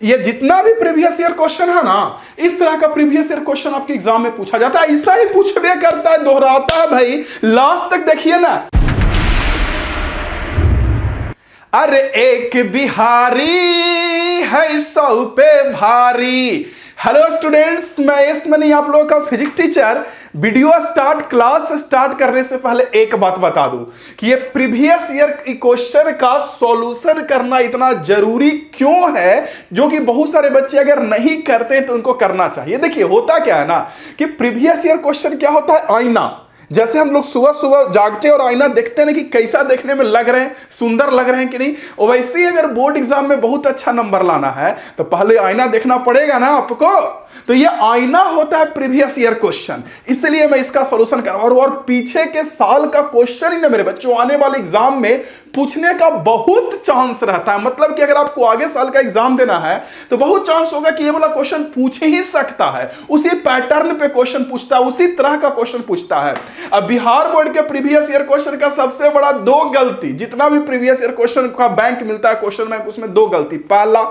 ये जितना भी प्रीवियस ईयर क्वेश्चन है ना, इस तरह का प्रीवियस ईयर क्वेश्चन आपके एग्जाम में पूछा जाता है, ऐसा ही पूछबे करता है, दोहराता है भाई, लास्ट तक देखिए ना। अरे एक बिहारी है 100 पे भारी। हेलो स्टूडेंट्स, मैं यस मनी आप लोगों का physics teacher. Video class start करने से पहले एक बात बता दूं कि ये प्रीवियस ईयर क्वेश्चन का सॉल्यूशन करना इतना जरूरी क्यों है, जो कि बहुत सारे बच्चे अगर नहीं करते तो उनको करना चाहिए। देखिए होता क्या है ना कि प्रीवियस ईयर क्वेश्चन क्या होता है, आईना। जैसे हम लोग सुबह सुबह जागते हैं और आईना देखते हैं कि कैसा देखने में लग रहे हैं, सुंदर लग रहे हैं कि नहीं, और वैसे ही अगर बोर्ड एग्जाम में बहुत अच्छा नंबर लाना है तो पहले आईना देखना पड़ेगा ना आपको। तो ये आईना होता है प्रीवियस ईयर क्वेश्चन, इसलिए मैं इसका सॉल्यूशन कर रहा हूं। और पीछे के साल का क्वेश्चन ही ना मेरे बच्चों आने वाले एग्जाम में पूछने का बहुत चांस रहता है। मतलब कि अगर आपको आगे साल का एग्जाम देना है तो बहुत चांस होगा कि ये वाला क्वेश्चन पूछ ही सकता है, उसी पैटर्न पे क्वेश्चन पूछता है, उसी तरह का क्वेश्चन पूछता है। अब बिहार बोर्ड के प्रीवियस ईयर क्वेश्चन का सबसे बड़ा दो गलती, जितना भी प्रीवियस ईयर क्वेश्चन का बैंक मिलता है, क्वेश्चन बैंक, उसमें दो गलती। पहला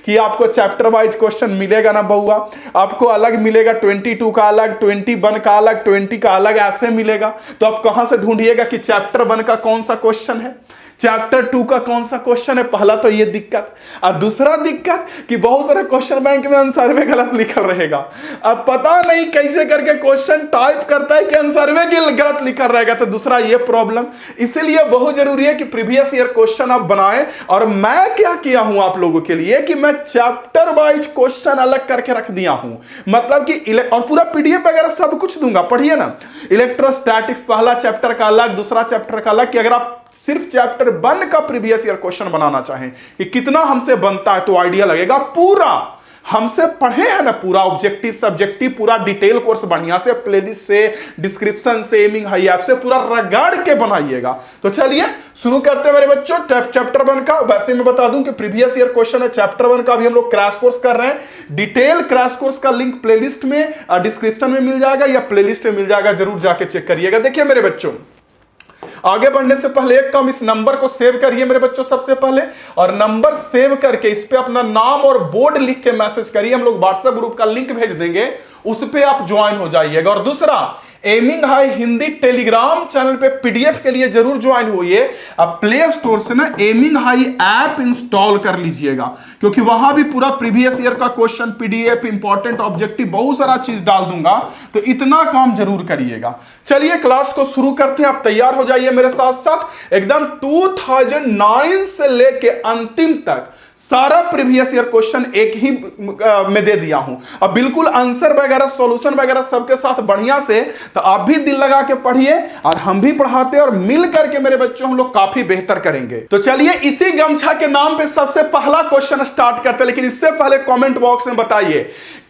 कि आपको चैप्टर वाइज क्वेश्चन मिलेगा ना बहुआ, आपको अलग मिलेगा, 22 का अलग, 21 का अलग, 20 का अलग, ऐसे मिलेगा। तो आप कहां से ढूंढिएगा कि चैप्टर 1 का कौन सा क्वेश्चन है, चैप्टर 2 का कौन सा क्वेश्चन है। पहला तो ये दिक्कत। और दूसरा दिक्कत कि बहुत सारे क्वेश्चन बैंक में आंसर में गलत लिखल रहेगा। अब पता नहीं कैसे करके क्वेश्चन टाइप करता है कि आंसर में गलत लिखल रहेगा, तो दूसरा ये प्रॉब्लम। इसीलिए बहुत जरूरी है कि प्रीवियस ईयर क्वेश्चन आप बनाएं। और मैं क्या किया हूं आप लोगों के लिए कि मैं चैप्टर वाइज क्वेश्चन अलग करके रख दिया हूं। मतलब कि और पूरा पीडीएफ वगैरह सब कुछ दूंगा, पढ़िए ना। इलेक्ट्रोस्टैटिक्स पहला चैप्टर का अलग, दूसरा चैप्टर का अलग, कि अगर आप सिर्फ चैप्टर 1 का प्रीवियस ईयर क्वेश्चन बनाना चाहें कि कितना हमसे बनता है तो आइडिया लगेगा। पूरा हमसे पढ़े हैं ना, पूरा ऑब्जेक्टिव सब्जेक्टिव पूरा डिटेल कोर्स बढ़िया से प्लेलिस्ट से, डिस्क्रिप्शन से, एमिंग हाई ऐप से पूरा रगड़ के बनाइएगा। तो चलिए शुरू करते हैं मेरे बच्चों चैप्टर 1 का। वैसे मैं बता दूं कि प्रीवियस ईयर क्वेश्चन है चैप्टर 1 का, अभी हम लोग क्रैश कोर्स कर रहे हैं। डिटेल क्रैश कोर्स का लिंक प्लेलिस्ट में डिस्क्रिप्शन में मिल जाएगा या प्लेलिस्ट में मिल जाएगा, जरूर जाके चेक करिएगा। देखिए मेरे बच्चों, आगे बढ़ने से पहले एक काम, इस नंबर को सेव करिए मेरे बच्चों सबसे पहले, और नंबर सेव करके इस पे अपना नाम और बोर्ड लिख के मैसेज करिए। हम लोग व्हाट्सएप ग्रुप का लिंक भेज देंगे, उस पे आप ज्वाइन हो जाइएगा। और दूसरा, aiming high Hindi Telegram channel पे पीडीएफ के लिए जरूर ज्वाइन होइए। आप प्ले स्टोर से ना एमिंग हाई ऐप इंस्टॉल कर लीजिएगा, क्योंकि वहां भी पूरा प्रीवियस ईयर का क्वेश्चन, पीडीएफ, इंपॉर्टेंट ऑब्जेक्टिव, बहुत सारा चीज डाल दूंगा, तो इतना काम जरूर करिएगा। चलिए क्लास को शुरू करते हैं, आप तैयार हो जाइए मेरे साथ साथ। एकदम 2009 से लेके अंतिम तक सारा प्रीवियस ईयर क्वेश्चन एक ही में दे दिया हूं। अब बिल्कुल आंसर वगैरह, सॉल्यूशन वगैरह सबके साथ बढ़िया से, तो आप भी दिल लगा के पढ़िए और हम भी पढ़ाते हैं, और मिल करके मेरे बच्चों हम लोग काफी बेहतर करेंगे। तो चलिए इसी गमछा के नाम पे सबसे पहला क्वेश्चन स्टार्ट करते हैं। लेकिन इससे पहले कमेंट बॉक्स में बताइए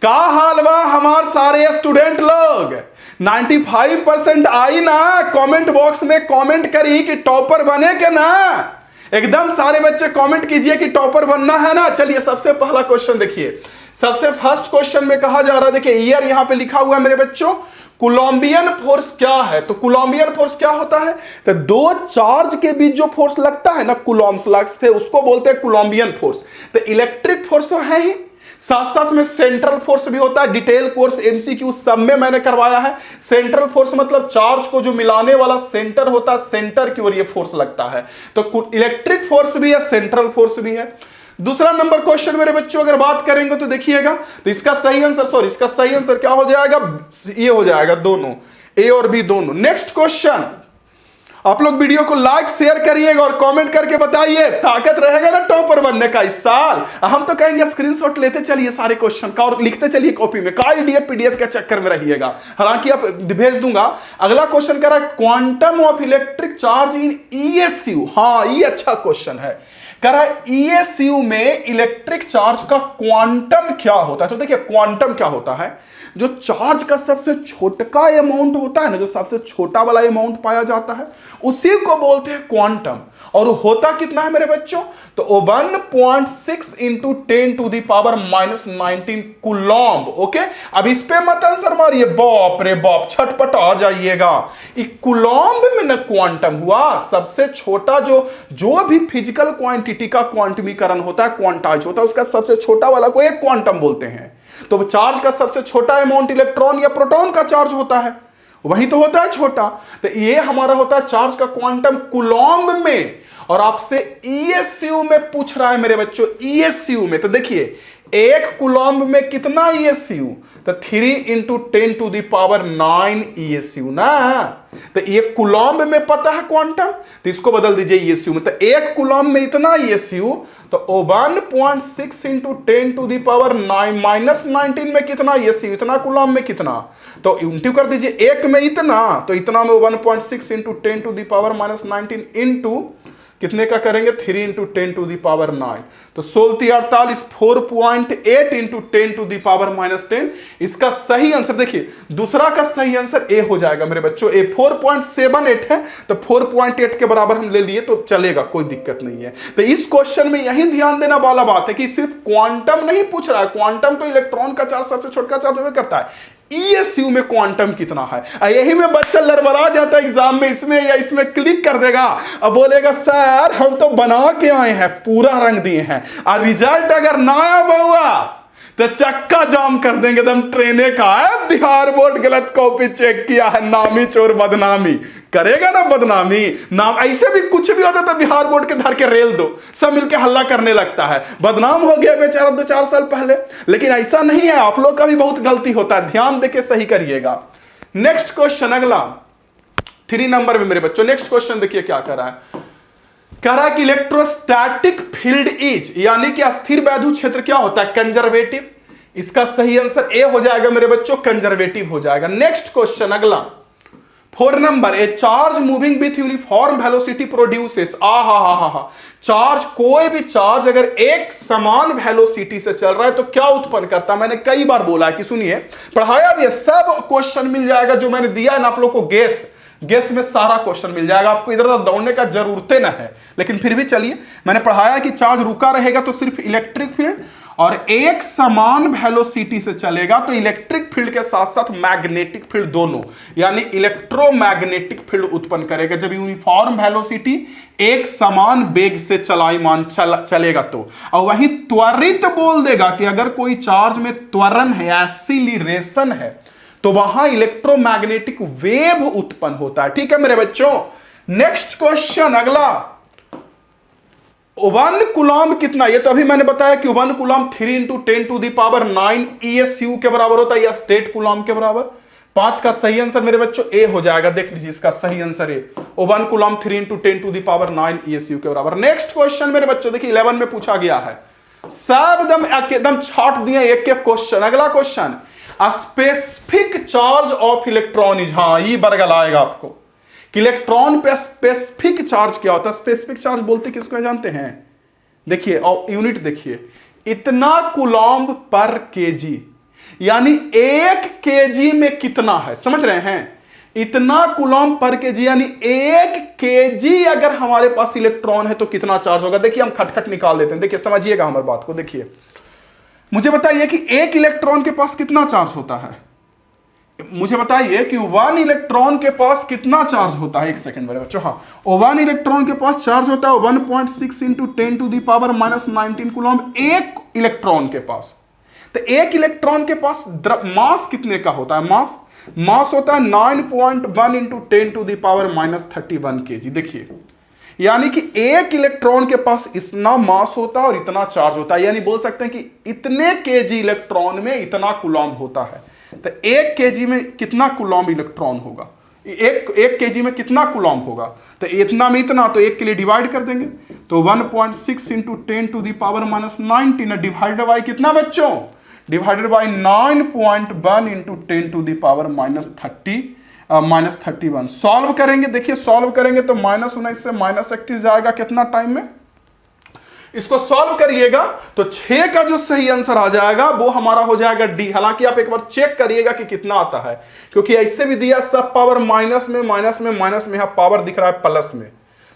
का हाल बा हमार सारे स्टूडेंट लोग। 95% आई ना, कमेंट बॉक्स में कमेंट करी कि टॉपर बने के ना। एकदम सारे बच्चे कमेंट कीजिए कि टॉपर बनना है ना। चलिए सबसे पहला क्वेश्चन देखिए, सबसे फर्स्ट क्वेश्चन में कहा जा रहा है, देखिए ईयर यहां पे लिखा हुआ है मेरे बच्चों। कोलंबियन फोर्स क्या है? तो कोलंबियन फोर्स क्या होता है? तो दो चार्ज के बीच जो फोर्स लगता है ना, कूलॉम्स लगते हैं, उसको बोलते हैं कोलंबियन फोर्स। तो इलेक्ट्रिक फोर्स तो है ही, साथ साथ में सेंट्रल फोर्स भी होता है। डिटेल कोर्स एमसीक्यू सब में मैंने करवाया है। सेंट्रल फोर्स मतलब चार्ज को जो मिलाने वाला सेंटर होता है, सेंटर की ओर ये फोर्स लगता है। तो इलेक्ट्रिक फोर्स भी है, सेंट्रल फोर्स भी है। दूसरा नंबर क्वेश्चन मेरे बच्चों अगर बात करेंगे तो देखिएगा, तो इसका सही आंसर क्या हो जाएगा? ये हो जाएगा दोनों, ए और बी दोनों। नेक्स्ट क्वेश्चन, आप लोग वीडियो को लाइक शेयर करिएगा और कमेंट करके बताइए, ताकत रहेगा ना टॉपर बनने का इस साल। हम तो कहेंगे स्क्रीनशॉट लेते चलिए सारे क्वेश्चन का और लिखते चलिए कॉपी में, का पीडीएफ के चक्कर में रहिएगा। हालांकि आप भेज दूंगा। अगला क्वेश्चन कह रहा है quantum of electric charge in ईएसयू। हाँ, ये अच्छा क्वेश्चन है। कह रहा है ईएसयू में इलेक्ट्रिक चार्ज का क्वांटम क्या होता है। तो देखिए क्वांटम क्या होता है, जो चार्ज का सबसे छोटा अमाउंट होता है ना, जो सबसे छोटा वाला अमाउंट पाया जाता है, उसी को बोलते हैं क्वांटम। और होता कितना है मेरे बच्चों? तो 1.6 इंटू 10⁻⁻19 कूलॉम्ब। ओके, अब इस पे मत आंसर मारिए, बाप रे बाप, छटपट आ जाइएगा। कूलॉम्ब में ना क्वांटम हुआ, सबसे छोटा जो भी फिजिकल क्वांटिटी का क्वांटमीकरण होता है, क्वांटाइज होता है, उसका सबसे छोटा वाला को एक क्वांटम बोलते हैं। तो चार्ज का सबसे छोटा अमाउंट इलेक्ट्रॉन या प्रोटॉन का चार्ज होता है, वही तो होता है छोटा। तो ये हमारा होता है चार्ज का क्वांटम कूलॉम्ब में। और आपसे ईएसयू में पूछ रहा है मेरे बच्चों, ईएसयू में। तो देखिए, एक कूलॉम्ब में कितना ईएसयू? तो 3 इंटू 10⁻⁹ ईएसयू ना। तो एक कूलॉम्ब में पता है क्वांटम, तो इसको बदल दीजिए ईएसयू में। तो एक कूलॉम्ब में इतना ईएसयू, तो 1.6 इंटू 10⁻⁹ में कितना ईएसयू? इतना कूलॉम्ब में कितना? तो इंटू कर दीजिए, एक में इतना, तो इतना में 1.6 इंटू 10⁻⁻19 इंटू कितने का करेंगे? 3 इंटू 10⁻⁹। तो 16×48 4.8 इंटू 10⁻⁻10। इसका सही आंसर देखिए, दूसरा का सही आंसर ए हो जाएगा मेरे बच्चों। ए 4.78 है, तो 4.8 के बराबर हम ले लिए तो चलेगा, कोई दिक्कत नहीं है। तो इस क्वेश्चन में यही ध्यान देना वाला बात है कि सिर्फ क्वांटम नहीं पूछ रहा है। क्वांटम तो इलेक्ट्रॉन का चार्ज सबसे छोटा चार्ज होवे करता है, ईएसयू में क्वांटम कितना है। यही में बच्चा लड़बड़ा जाता है एग्जाम में, इसमें या इसमें क्लिक कर देगा, अब बोलेगा सर हम तो बना के आए हैं, पूरा रंग दिए हैं, और रिजल्ट अगर ना आया हुआ तो चक्का जाम कर देंगे एकदम। ट्रेने का है, बिहार बोर्ड गलत कॉपी चेक किया है, नामी चोर बदनामी करेगा ना, बदनामी नाम। ऐसे भी कुछ भी होता तो बिहार बोर्ड के धर के रेल दो, सब मिलके हल्ला करने लगता है, बदनाम हो गया बेचारा 2-4 साल पहले। लेकिन ऐसा नहीं है, आप लोग का भी बहुत गलती होता है, ध्यान देके सही करिएगा। नेक्स्ट क्वेश्चन, अगला 3 नंबर में मेरे बच्चों, नेक्स्ट क्वेश्चन देखिए क्या कर रहा है। कह रहा है कि इलेक्ट्रोस्टैटिक फील्ड इज, यानी कि अस्थिर वैद्युत क्षेत्र क्या होता है? कंजर्वेटिव। इसका सही आंसर ए हो जाएगा मेरे बच्चों, कंजर्वेटिव हो जाएगा। नेक्स्ट क्वेश्चन, अगला 4 number, A charge moving with uniform velocity produces. Charge, कोई भी चार्ज अगर एक समान वेलोसिटी से चल रहा है तो क्या उत्पन्न करता है? मैंने कई बार बोला है कि सुनिए, पढ़ाया भी है, सब क्वेश्चन मिल जाएगा जो मैंने दिया है ना आप लोग को। गेस में सारा क्वेश्चन मिल जाएगा, आपको इधर उधर दौड़ने का जरूरत ना है। लेकिन फिर भी चलिए, मैंने पढ़ाया कि चार्ज रुका रहेगा तो सिर्फ इलेक्ट्रिक फील्ड, और एक समान वेलोसिटी से चलेगा तो इलेक्ट्रिक फील्ड के साथ साथ मैग्नेटिक फील्ड दोनों, यानी इलेक्ट्रोमैग्नेटिक फील्ड उत्पन्न करेगा जब यूनिफॉर्म वेलोसिटी एक समान वेग से चलायमान चलेगा तो। और वही त्वरित बोल देगा कि अगर कोई चार्ज में त्वरण है, एक्सीलरेशन है, तो वहां इलेक्ट्रोमैग्नेटिक वेव उत्पन्न होता है। ठीक है मेरे बच्चों। नेक्स्ट क्वेश्चन, अगला 1 कूलॉम्ब कितना? ये तो अभी मैंने बताया कि 1 कूलॉम्ब 3 इंटू 10⁹ ईएसयू के बराबर होता है, या स्टेट कूलॉम्ब के बराबर। 5 का सही आंसर मेरे बच्चों ए हो जाएगा, देख लीजिए इसका सही आंसर ए, 1 कूलॉम्ब 3 इंटू 10⁹ ईएसयू के बराबर। नेक्स्ट क्वेश्चन मेरे बच्चों देखिए 11 में पूछा गया है, सब एकदम छाट दिए एक एक क्वेश्चन। अगला question, specific charge of electron is, हाँ ये बरगल आएगा आपको कि इलेक्ट्रॉन पे स्पेसिफिक चार्ज क्या होता है। स्पेसिफिक चार्ज बोलते किसको है जानते हैं? देखिए और यूनिट देखिए, इतना कूलॉम्ब पर केजी, यानी 1 केजी में कितना है, समझ रहे हैं? इतना कूलॉम्ब पर केजी, यानी 1 केजी अगर हमारे पास इलेक्ट्रॉन है तो कितना चार्ज होगा। देखिए हम खटखट निकाल देते हैं, देखिए समझिएगा हमारी बात को। देखिए मुझे बताइए कि 1 इलेक्ट्रॉन के पास कितना चार्ज होता है? मुझे बताइए कि 1 इलेक्ट्रॉन के पास कितना चार्ज होता है? एक सेकंड मेरे बच्चों, हाँ 1 इलेक्ट्रॉन के पास चार्ज होता है 1.6 इंटू 10⁻⁻19 कूलॉम्ब 1 इलेक्ट्रॉन के पास। तो 1 इलेक्ट्रॉन के पास मास कितने का होता है? मास होता है 9.1 इंटू 10⁻31 kg। देखिए यानी कि 1 इलेक्ट्रॉन के पास इतना मास होता है और इतना चार्ज होता है, यानी बोल सकते हैं कि इतने केजी इलेक्ट्रॉन में इतना कूलॉम्ब होता है। तो 1 केजी में कितना कूलॉम्ब इलेक्ट्रॉन होगा? एक केजी में कितना कूलॉम्ब होगा? तो इतना में इतना, तो 1 के लिए डिवाइड कर देंगे, तो 1.6 इंटू 10⁻⁻19 डिवाइडेड बाई कितना बच्चों? डिवाइडेड बाई 9.1 इंटू 10⁻31 सॉल्व करेंगे। देखिए सॉल्व करेंगे तो -19 से -31 जाएगा कितना टाइम में? इसको सॉल्व करिएगा तो 6 का जो सही आंसर आ जाएगा वो हमारा हो जाएगा डी। हालांकि आप एक बार चेक करिएगा कि कितना आता है, क्योंकि ऐसे भी दिया सब पावर माइनस में माइनस में माइनस में, यहां पावर दिख रहा है प्लस में।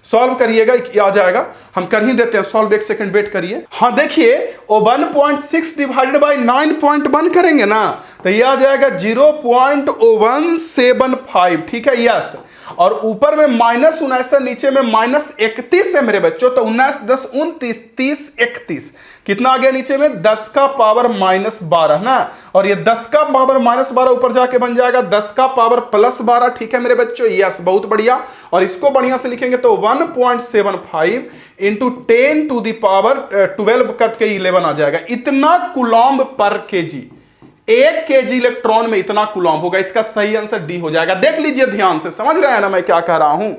सॉल्व करिएगा आ जाएगा, हम कर ही देते हैं सॉल्व, एक सेकंड वेट करिए। हाँ देखिए, 1.6 डिवाइडेड बाई 9.1 करेंगे ना तो ये आ जाएगा 0.0175, ठीक है, यस। और ऊपर में -19 नीचे में -31 है मेरे बच्चों, तो 19 10 29 30 31 कितना आ गया नीचे में 10 का पावर -12 ना, और ये 10 का पावर -12 ऊपर जाके बन जाएगा 10 का पावर +12, ठीक है मेरे बच्चों, यस, बहुत बढ़िया। और इसको बढ़िया से लिखेंगे तो 1.75 into 10 to the power 12 cut के 11 आ जाएगा। इतना कूलॉम्ब पर केजी, 1 केजी इलेक्ट्रॉन में इतना कूलॉम्ब होगा। इसका सही आंसर डी हो जाएगा। देख लीजिए ध्यान से, समझ रहे हैं ना मैं क्या कह रहा हूं।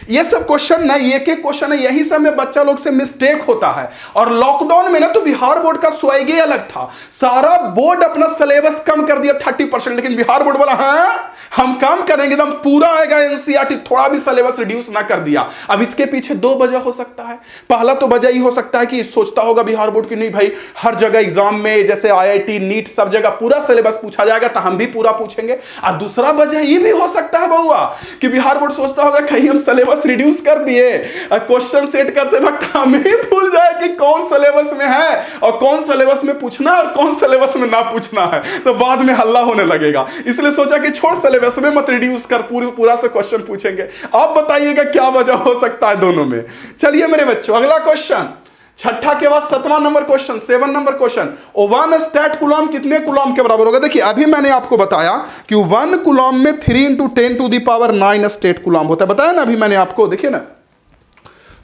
ये सब क्वेश्चन ना, एक एक क्वेश्चन है, यही सब में बच्चा लोग से मिस्टेक होता है। और लॉकडाउन में ना तो बिहार बोर्ड का स्वैग ही अलग था, सारा बोर्ड अपना सिलेबस कम कर दिया 30%, लेकिन बिहार बोर्ड बोला हाँ हम कम करेंगे, एकदम पूरा आएगा एनसीईआरटी, थोड़ा भी सिलेबस रिड्यूस ना कर दिया। अब इसके पीछे 2 वजह हो सकता है। पहला तो वजह ही हो सकता है कि सोचता होगा बिहार बोर्ड की नहीं भाई हर जगह एग्जाम में जैसे IIT नीट सब जगह पूरा सिलेबस पूछा जाएगा तो हम भी पूरा पूछेंगे। और दूसरा वजह ये भी हो सकता है बउआ कि बिहार बोर्ड सोचता होगा कहीं हम सिलेबस रिड्यूस कर दिए, क्वेश्चन सेट करते वक्त हम ही भूल जाए कि कौन सिलेबस में है और कौन सिलेबस में पूछना और कौन सिलेबस में ना पूछना है, तो बाद में हल्ला होने लगेगा। इसलिए सोचा कि छोड़ सिलेबस में मत रिड्यूस कर, पूरा से क्वेश्चन पूछेंगे। आप बताइएगा क्या वजह हो सकता है दोनों में। चलिए मेरे बच्चों, अगला क्वेश्चन, छठा के बाद 7वां number question, 7 number question, 1 statcoulomb कितने कूलॉम्ब के बराबर होगा। देखिए अभी मैंने आपको बताया कि 1 कूलॉम्ब में 3 into 10 to the power 9 statcoulomb होता है, बताया ना अभी मैंने आपको। देखिए ना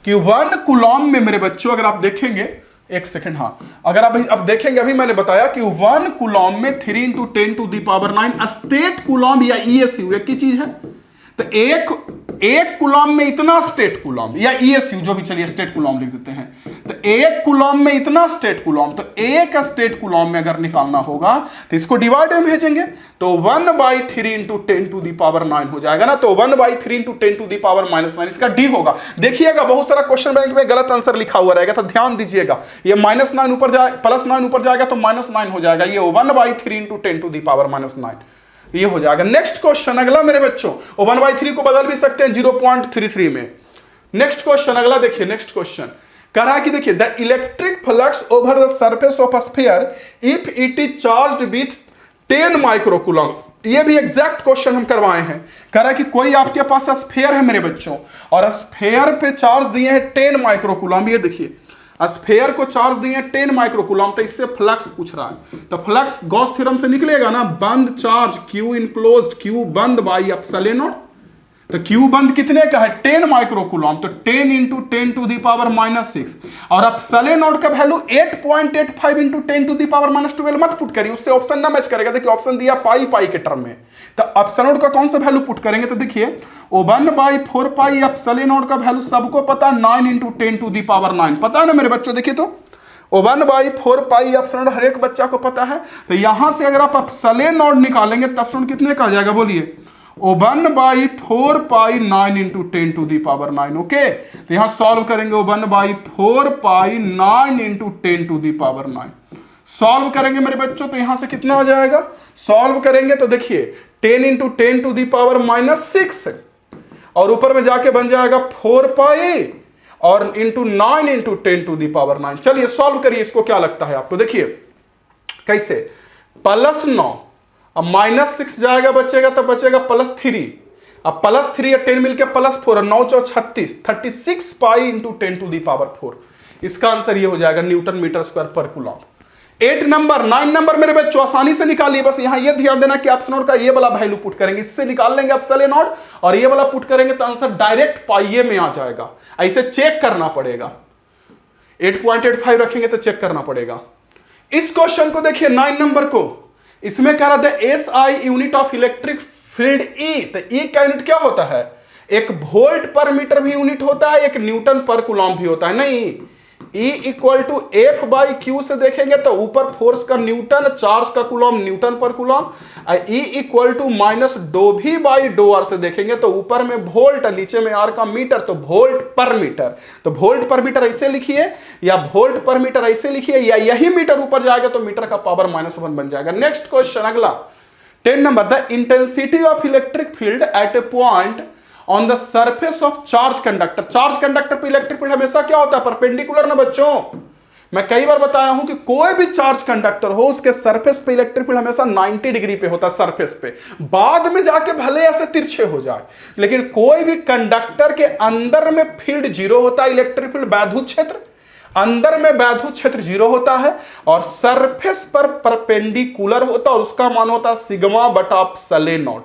कि 1 कूलॉम्ब में मेरे बच्चों अगर आप देखेंगे, एक सेकंड, हाँ अगर आप अब देखेंगे, अभी मैंने बताया कि 1 कूलॉम्ब में 3 into 10 to the power 9 statcoulomb या ESU एक ही चीज है। तो एक कूलॉम्ब में इतना स्टेट कूलॉम्ब या ESU जो भी, चलिए स्टेट कूलॉम्ब लिख देते हैं। तो 1 कूलॉम्ब में इतना स्टेट कूलॉम्ब, तो 1 स्टेट कूलॉम्ब में अगर निकालना होगा तो इसको डिवाइड में भेजेंगे तो 1/3 इंटू 10 टू दी पावर 9 हो जाएगा ना। तो 1/3 इंटू 10 टू दी पावर -9 इसका डी होगा। देखिएगा बहुत सारा क्वेश्चन बैंक में गलत आंसर लिखा हुआ रहेगा, तो ध्यान दीजिएगा। ये -9 ऊपर जाए, +9 ऊपर जाएगा तो -9 हो जाएगा। ये 1/3 इंटू 10 टू दी पावर -9 ये हो जाएगा। नेक्स्ट क्वेश्चन अगला मेरे बच्चों, 1/3 को बदल भी सकते हैं 0.33 में। नेक्स्ट क्वेश्चन अगला देखिए, नेक्स्ट क्वेश्चन कह रहा है कि देखिए the electric flux over the surface of a sphere if it is charged with 10 micro coulomb. ये भी एग्जैक्ट क्वेश्चन हम करवाए हैं। कह रहा है कि कोई आपके पास स्फीयर है मेरे बच्चों, और स्फीयर पे चार्ज दिए हैं 10 माइक्रो कूलॉम्ब। ये देखिए स्फीयर को चार्ज दिए 10 माइक्रो कूलॉम्ब, तो इससे फ्लक्स पूछ रहा है। तो फ्लक्स गॉस थ्योरम से निकलेगा ना, बंद चार्ज Q इनक्लोज्ड Q बंद बाई एप्सिलॉन नॉट। तो Q बंद कितने का है 10 माइक्रो कूलॉम्ब, तो 10 इंटू 10 टू दी पावर -6, और एप्सिलॉन नॉट का value 8.85 into 10 to the power -12 मत पुट करिए, उससे ऑप्शन ना मैच करेगा। देखिए ऑप्शन दिया पाई के टर्म में, तो एप्सिलॉन नॉट का कौन सा वैल्यू पुट करेंगे, तो देखिए 1/4 पाई एप्सिलॉन नॉट का वैल्यू सबको पता 9 इंटू 10 टू दी पावर 9 पता है ना मेरे बच्चों। देखिए तो 1/4 पाई एप्सिलॉन हर एक बच्चा को पता है। तो यहां से अगर आप एप्सिलॉन नॉट निकालेंगे तो एप्सिलॉन कितने का आ जाएगा बोलिए, 1/4 pi 9 into 10 to the power 9। Okay, तो यहां सॉल्व करेंगे 1/4 pi 9 into 10 to the power 9 solve करेंगे मेरे बच्चों, तो यहां से कितना आ जाएगा, सॉल्व करेंगे तो देखिए 10 इंटू 10 टू दी पावर -6, और ऊपर में जाके बन जाएगा 4 पाई और into 9 into 10 to the power 9। चलिए सॉल्व करिए, इसको क्या लगता है आपको। देखिए कैसे, +9 अब -6 जाएगा, बचेगा तो बचेगा +3, अब +3 और 10 मिलकर +4, 9 × 36, 36 pi into 10 to the power 4। इसका आंसर ये हो जाएगा न्यूटन मीटर स्क्वायर पर कूलॉम्ब। 8 नंबर 9 नंबर मेरे बच्चों आसानी से निकालिए, बस यहां ये ध्यान देना कि एप्सिलॉन का ये वाला वैल्यू पुट करेंगे, इससे निकाल लेंगे एप्सिलॉन नॉट, और ये वाला पुट करेंगे तो आंसर डायरेक्ट पाई में आ जाएगा। ऐसे चेक करना पड़ेगा, 8.85 रखेंगे तो चेक करना पड़ेगा। इस क्वेश्चन को देखिए 9 नंबर को, इसमें कह रहा था SI unit of electric field E, तो E का यूनिट क्या होता है, एक वोल्ट पर मीटर भी यूनिट होता है, एक न्यूटन पर कूलॉम्ब भी होता है। नहीं, E equal to F by Q से देखेंगे तो ऊपर फोर्स का न्यूटन, चार्ज का कूलम न्यूटन पर coulomb. E equal to minus d V by d r से देखेंगे तो ऊपर में वोल्ट, नीचे में आर का मीटर, तो वोल्ट पर मीटर। तो वोल्ट पर मीटर ऐसे लिखिए या वोल्ट पर मीटर ऐसे लिखिए, या यही मीटर ऊपर जाएगा तो मीटर का पावर -1 बन जाएगा। नेक्स्ट क्वेश्चन अगला 10 number, the intensity of electric field eight a point on the surface of charge conductor. Charge conductor पे इलेक्ट्रिक फील्ड हमेशा क्या होता है? परपेंडिकुलर ना बच्चों। मैं कई बार बताया हूं कि कोई भी चार्ज कंडक्टर हो उसके सरफेस पे इलेक्ट्रिक फील्ड हमेशा 90 डिग्री पे होता है, सरफेस पे। बाद में जाके भले ऐसे तिरछे हो जाए, लेकिन कोई भी कंडक्टर के अंदर में फील्ड 0 होता है, इलेक्ट्रिक फील्ड वैद्युत क्षेत्र अंदर में वैद्युत क्षेत्र 0 होता है, और सरफेस पर परपेंडिकुलर होता है और उसका मान होता है सिग्मा बटा एप्सिलॉन नॉट।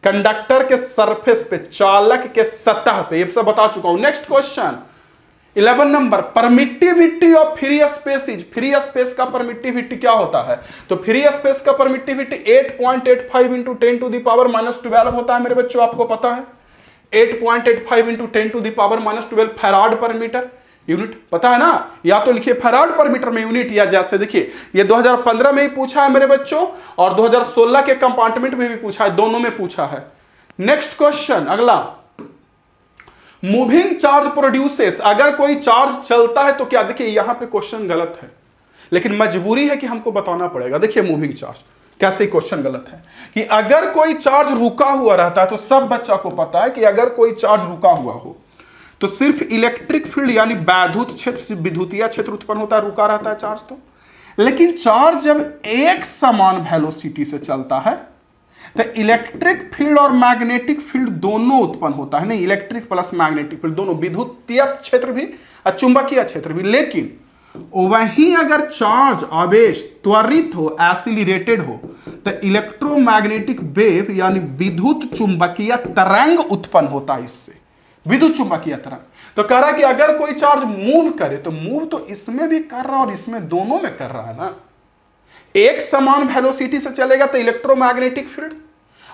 कंडक्टर के सरफेस पे, चालक के सतह पे, ये सब बता चुका हूं। Next question 11 number, permittivity of free space is. Free space का परमिटिविटी क्या होता है? तो फ्री स्पेस का permittivity 8.85 into 10 to the power -12 होता है मेरे बच्चों, आपको पता है। 8.85 into 10 to the power -12 farad पर मीटर यूनिट, पता है ना? या तो लिखिए फैराड पर मीटर में यूनिट, या जैसे देखिए ये 2015 में ही पूछा है मेरे बच्चों, और 2016 के कंपार्टमेंट में भी पूछा है, दोनों में पूछा है। नेक्स्ट क्वेश्चन अगला, मूविंग चार्ज प्रोड्यूसेस। अगर कोई चार्ज चलता है तो क्या, देखिए यहां पे क्वेश्चन गलत है, लेकिन मजबूरी है कि हमको बताना पड़ेगा। देखिए मूविंग चार्ज कैसे क्वेश्चन गलत है कि अगर कोई चार्ज रुका हुआ रहता है, तो सब बच्चा को पता है कि अगर कोई चार्ज रुका हुआ हो तो सिर्फ इलेक्ट्रिक फील्ड यानी वैद्युत क्षेत्र, विद्युतीय क्षेत्र उत्पन्न होता है, रुका रहता है चार्ज तो। लेकिन चार्ज जब एक समान वेलोसिटी से चलता है तो इलेक्ट्रिक फील्ड और मैग्नेटिक फील्ड दोनों उत्पन्न होता है। नहीं, इलेक्ट्रिक प्लस मैग्नेटिक फील्ड दोनों, विद्युतीय क्षेत्र भी और चुंबकीय क्षेत्र भी। लेकिन वहीं अगर चार्ज आवेश त्वरित हो, एक्सीलरेटेड हो, तो इलेक्ट्रोमैग्नेटिक वेव यानी विद्युत चुंबकीय तरंग उत्पन्न होता है इससे, विद्युत चुंबकीय तरंग। तो कह रहा है कि अगर कोई चार्ज मूव करे तो मूव तो इसमें भी कर रहा है और इसमें, दोनों में कर रहा है ना। एक समान वेलोसिटी से चलेगा तो इलेक्ट्रोमैग्नेटिक फील्ड,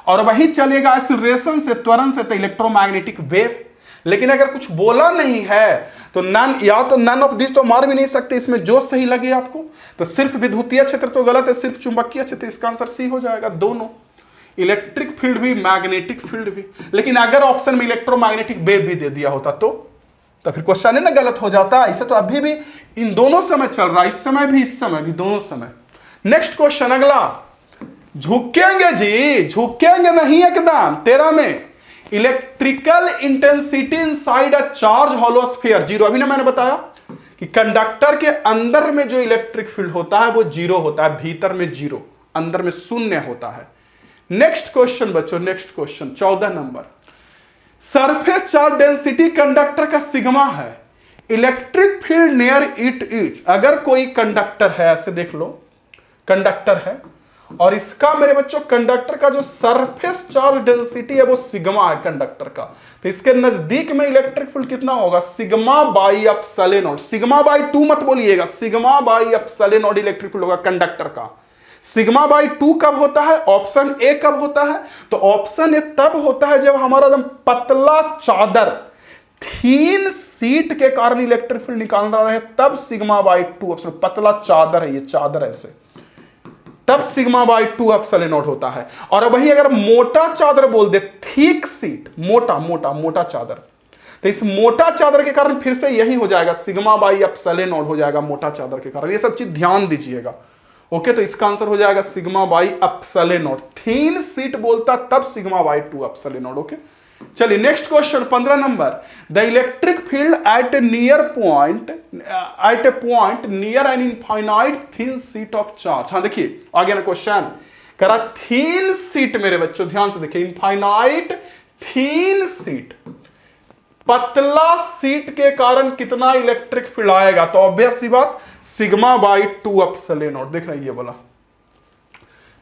और वही चलेगा एक्सीलरेशन से, त्वरण से, तो इलेक्ट्रोमैग्नेटिक वेव। लेकिन अगर कुछ बोला नहीं है तो नन, या तो नन ऑफ दिस तो मार भी नहीं सकते, इसमें जो सही लगे आपको। तो सिर्फ विद्युतीय क्षेत्र तो गलत है, सिर्फ चुंबकीय क्षेत्र, इसका आंसर सी हो जाएगा। दोनों, इलेक्ट्रिक फील्ड भी मैग्नेटिक फील्ड भी। लेकिन अगर ऑप्शन में इलेक्ट्रोमैग्नेटिक वेव भी दे दिया होता तो फिर क्वेश्चन है ना गलत हो जाता। ऐसे तो अभी भी इन दोनों समय चल रहा है, इस समय भी, इस समय भी, दोनों समय। नेक्स्ट क्वेश्चन अगला, झुकेंगे जी, झुकेंगे नहीं एकदम। 13 में, electrical intensity inside a charge hollow sphere 0। अभी ना मैंने बताया कि कंडक्टर के अंदर में जो इलेक्ट्रिक फील्ड होता है वो 0 होता है, भीतर में 0, अंदर में 0 होता है। नेक्स्ट क्वेश्चन बच्चों, next question 14 number, surface charge density conductor का सिग्मा है, इलेक्ट्रिक फील्ड नियर इट। अगर कोई कंडक्टर है, ऐसे देख लो कंडक्टर है, और इसका मेरे बच्चों कंडक्टर का जो सरफेस चार्ज डेंसिटी है वो सिग्मा है कंडक्टर का, तो इसके नजदीक में इलेक्ट्रिक फील्ड कितना होगा? Sigma by epsilon not. Sigma by 2 मत बोलिएगा, sigma by epsilon not electric field होगा कंडक्टर का। सिग्मा बाई 2 कब होता है? ऑप्शन ए कब होता है? तो ऑप्शन ए तब होता है जब हमारा एकदम पतला चादर, थीन सीट के कारण इलेक्ट्रिक फील्ड निकालना रहे, तब सिग्मा बाई 2 ऑप्शन, पतला चादर है ये, चादर ऐसे, तब सिग्मा बाई 2 एप्सिलॉन नॉट होता है। और वही अगर मोटा चादर बोल दे, थिक सीट, मोटा मोटा मोटा चादर, तो इस मोटा चादर के कारण फिर से यही हो जाएगा, सिग्मा बाई एप्सिलॉन नॉट हो जाएगा मोटा चादर के कारण। ये सब चीज ध्यान दीजिएगा। ओके, तो इसका आंसर हो जाएगा sigma by epsilon naught. Thin sheet बोलता तब sigma by 2 epsilon naught. Okay, चलिए next question 15 number, the electric field at near point, at a point near an infinite thin sheet of charge. हाँ देखिए आगे ना question करा, थीन seat मेरे बच्चों ध्यान से देखिए, इनफाइनाइट थीन सीट, पतला सीट के कारण कितना इलेक्ट्रिक फील्ड आएगा? तो ऑब्वियस सी बात, सिग्मा बाई 2 एप्सिलॉन नॉट। देख रहे हैं ये बोला,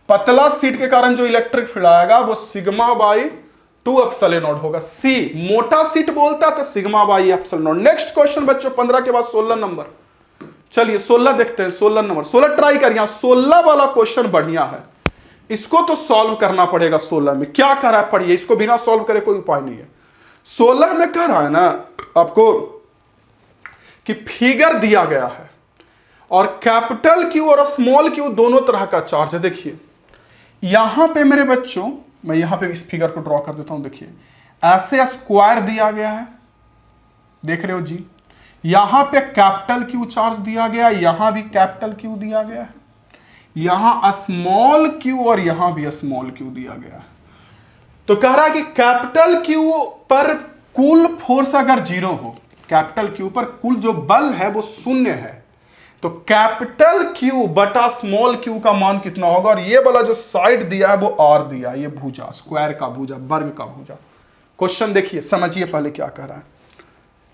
पतला सीट के कारण जो इलेक्ट्रिक फील्ड आएगा वो सिग्मा बाई 2 एप्सिलॉन नॉट होगा। सी, मोटा सीट बोलता तो sigma by epsilon not. Next question बच्चों 15 के बाद 16 नंबर, चलिए 16 देखते हैं। 16 नंबर, 16 ट्राई करिए, 16 वाला क्वेश्चन बढ़िया है, इसको तो सॉल्व करना पड़ेगा। 16 में क्या कर रहा है पढ़िए, इसको बिना सॉल्व करे कोई उपाय नहीं है। 16 में कह रहा है ना आपको कि फिगर दिया गया है और कैपिटल क्यू और स्मॉल क्यू दोनों तरह का चार्ज है। देखिए यहां पे मेरे बच्चों, मैं यहां पे इस फिगर को ड्रॉ कर देता हूं। देखिए ऐसे स्क्वायर दिया गया है, देख रहे हो जी। यहां पे कैपिटल क्यू चार्ज दिया गया, यहां भी कैपिटल क्यू दिया गया है, यहां स्मॉल क्यू और यहां भी स्मॉल क्यू दिया गया है। तो कह रहा है कि कैपिटल क्यू पर कुल फोर्स अगर 0 हो, कैपिटल क्यू पर कुल जो बल है वो 0 है, तो कैपिटल क्यू बटा स्मॉल क्यू का मान कितना होगा। और ये वाला जो साइड दिया है वो आर दिया है, ये भुजा, स्क्वायर का भुजा, वर्ग का भुजा। क्वेश्चन देखिए, समझिए पहले क्या कह रहा है।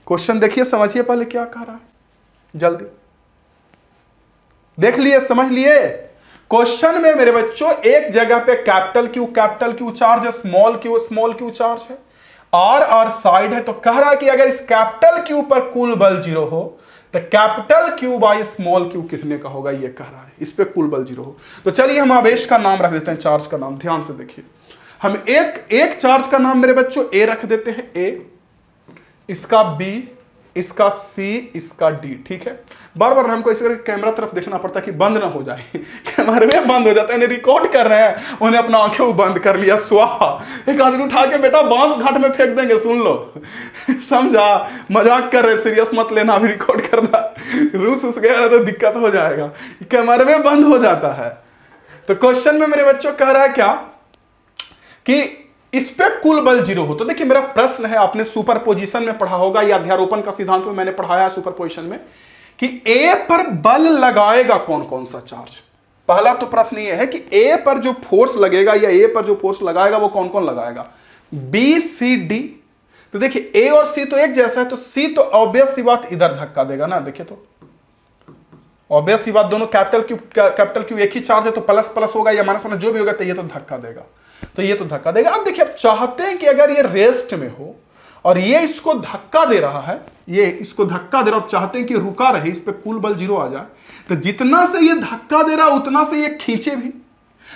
क्वेश्चन देखिए, समझिए पहले क्या कह रहा है, जल्दी देख लिए, समझ लिए। क्वेश्चन में मेरे बच्चों एक जगह पे कैपिटल क्यू चार्ज है, स्मॉल क्यू चार्ज है, आर साइड है। तो कह रहा है कि अगर इस कैपिटल क्यू पर कुल बल 0 हो तो capital Q by small Q कितने का होगा, ये कह रहा है। इस पे कुल बल 0 हो। तो चलिए हम आवेश का नाम रख देते हैं, चार्ज का नाम। ध्यान से देखिए, हम एक चार्ज का नाम मेरे बच्चों ए रख देते हैं, ए, इसका बी, इसका सी, इसका डी। ठीक है, बार बार हमको इस करके कैमरा तरफ देखना पड़ता है कि बंद ना हो जाए। कैमरे में बंद हो जाता है, रिकॉर्ड कर रहे हैं, उन्हें अपना आंखें बंद कर लिया, स्वाहा। एक आदमी उठा के बेटा बांस घाट में फेंक देंगे, सुन लो। समझा, मजाक कर रहे, सीरियस मत लेना, अभी रिकॉर्ड करना। रूस गया तो दिक्कत हो जाएगा, कैमरे में बंद हो जाता है। तो क्वेश्चन में मेरे बच्चों कह रहा है क्या कि इस पे कुल बल 0 हो। तो देखिए मेरा प्रश्न है, आपने सुपरपोजिशन में पढ़ा होगा या अध्यारोपण का सिद्धांत में मैंने पढ़ाया सुपरपोजिशन में, कि ए पर बल लगाएगा कौन कौन सा चार्ज। पहला तो प्रश्न ये है कि ए पर जो फोर्स लगेगा या ए पर जो फोर्स लगाएगा वो कौन कौन लगाएगा, बी सी डी। तो देखिए ए और सी तो एक जैसा है, तो सी तो ऑब्वियस सी बात इधर धक्का देगा ना। देखिए तो ऑब्वियस सी बात, दोनों कैपिटल क्यू एक ही चार्ज है, तो प्लस प्लस होगा या माइनस माइनस जो भी होगा, तो ये तो धक्का देगा, तो ये तो धक्का देगा। अब देखिए, अब चाहते हैं कि अगर ये रेस्ट में हो और ये इसको धक्का दे रहा है, ये इसको धक्का दे रहा है, चाहते हैं कि रुका रहे, इस पे कुल बल 0 आ जाए, तो जितना से ये धक्का दे रहा है उतना से ये खींचे भी।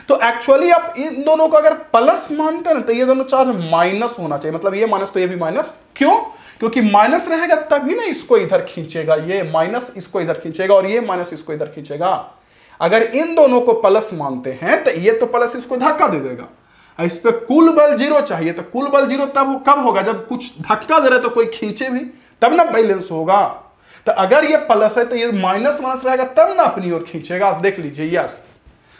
तो एक्चुअली आप इन दोनों को अगर प्लस मानते हैं ना, तो ये दोनों चार्ज माइनस होना चाहिए, मतलब ये माइनस तो ये भी माइनस। क्यों? क्योंकि माइनस रहेगा तभी ना इसको इधर खींचेगा, ये माइनस इसको इधर खींचेगा और ये माइनस इसको इधर खींचेगा। अगर इन दोनों को प्लस मानते हैं तो ये तो प्लस इसको धक्का दे देगा। इस पे कुल बल 0 चाहिए, तो कुल बल 0 तब कब होगा, जब कुछ धक्का दे रहे तो कोई खींचे भी, तब ना बैलेंस होगा। तो अगर ये प्लस है तो ये माइनस माइनस रहेगा, तब ना अपनी ओर खींचेगा। देख लीजिए, यस।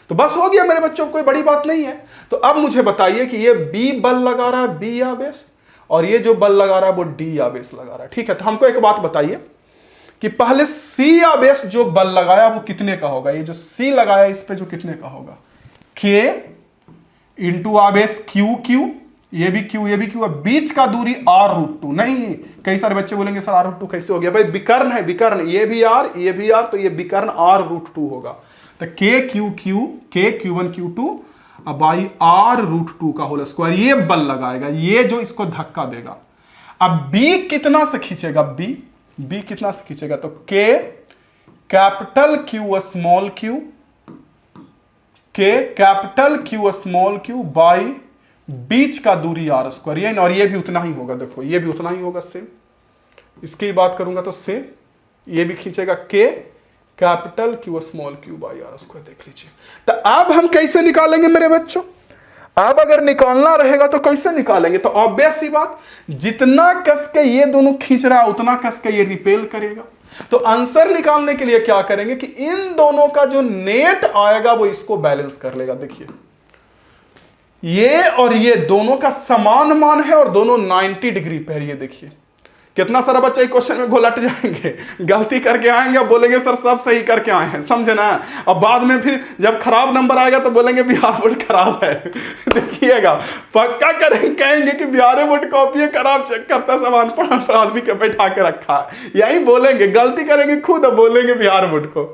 तो बस हो गया मेरे बच्चों, कोई बड़ी बात नहीं है। तो अब मुझे बताइए कि ये बी बल लगा रहा है, बी आवेश, और ये जो बल लगा रहा है वो डी आवेश लगा रहा है। ठीक है, तो हमको एक बात बताइए कि पहले सी आवेश जो बल लगाया वो कितने का होगा। ये जो सी लगाया इस पे जो कितने का होगा, के इंटू आवेश क्यू, क्यू ये भी क्यू, ये भी क्यू, बीच का दूरी r√2। नहीं, कई सारे बच्चे बोलेंगे सर r√2 कैसे हो गया, भाई विकर्ण है, विकर्ण, ये भी r ये भी r, तो ये विकर्ण r√2 होगा। तो के क्यू क्यू, के Q1 Q2 अब बाई r√2 का होल स्क्वायर, ये बल लगाएगा, ये जो इसको धक्का देगा। अब b कितना से खींचेगा, b कितना से खींचेगा, तो k capital Q small q, के capital Q small q by बीच का दूरी r स्क्वायर, ये और ये भी उतना ही होगा। देखो ये भी उतना ही होगा, सेम। इसकी बात करूंगा तो सेम, ये भी खींचेगा के capital Q small q by r square. देख लीजिए। तो अब हम कैसे निकालेंगे मेरे बच्चों, अब अगर निकालना रहेगा तो कैसे निकालेंगे, तो ऑब्वियस सी बात, जितना कस के ये दोनों खींच रहा है उतना कस के ये रिपेल करेगा। तो आंसर निकालने के लिए क्या करेंगे कि इन दोनों का जो नेट आएगा वो इसको बैलेंस कर लेगा। देखिए ये और ये दोनों का समान मान है और दोनों 90 डिग्री पे है। ये देखिए कितना सारा बच्चा एक क्वेश्चन में घोलट जाएंगे, गलती करके आएंगे, बोलेंगे सर सब सही करके आए हैं, समझे ना। अब बाद में फिर जब खराब नंबर आएगा तो बोलेंगे बिहार बोर्ड खराब है। देखिएगा पक्का कहेंगे कि बिहार बोर्ड कॉपी खराब चेक करता, सब अनपढ़ आदमी के बैठा के रखा है, यही बोलेंगे। गलती करेंगे खुद, बोलेंगे बिहार बोर्ड को।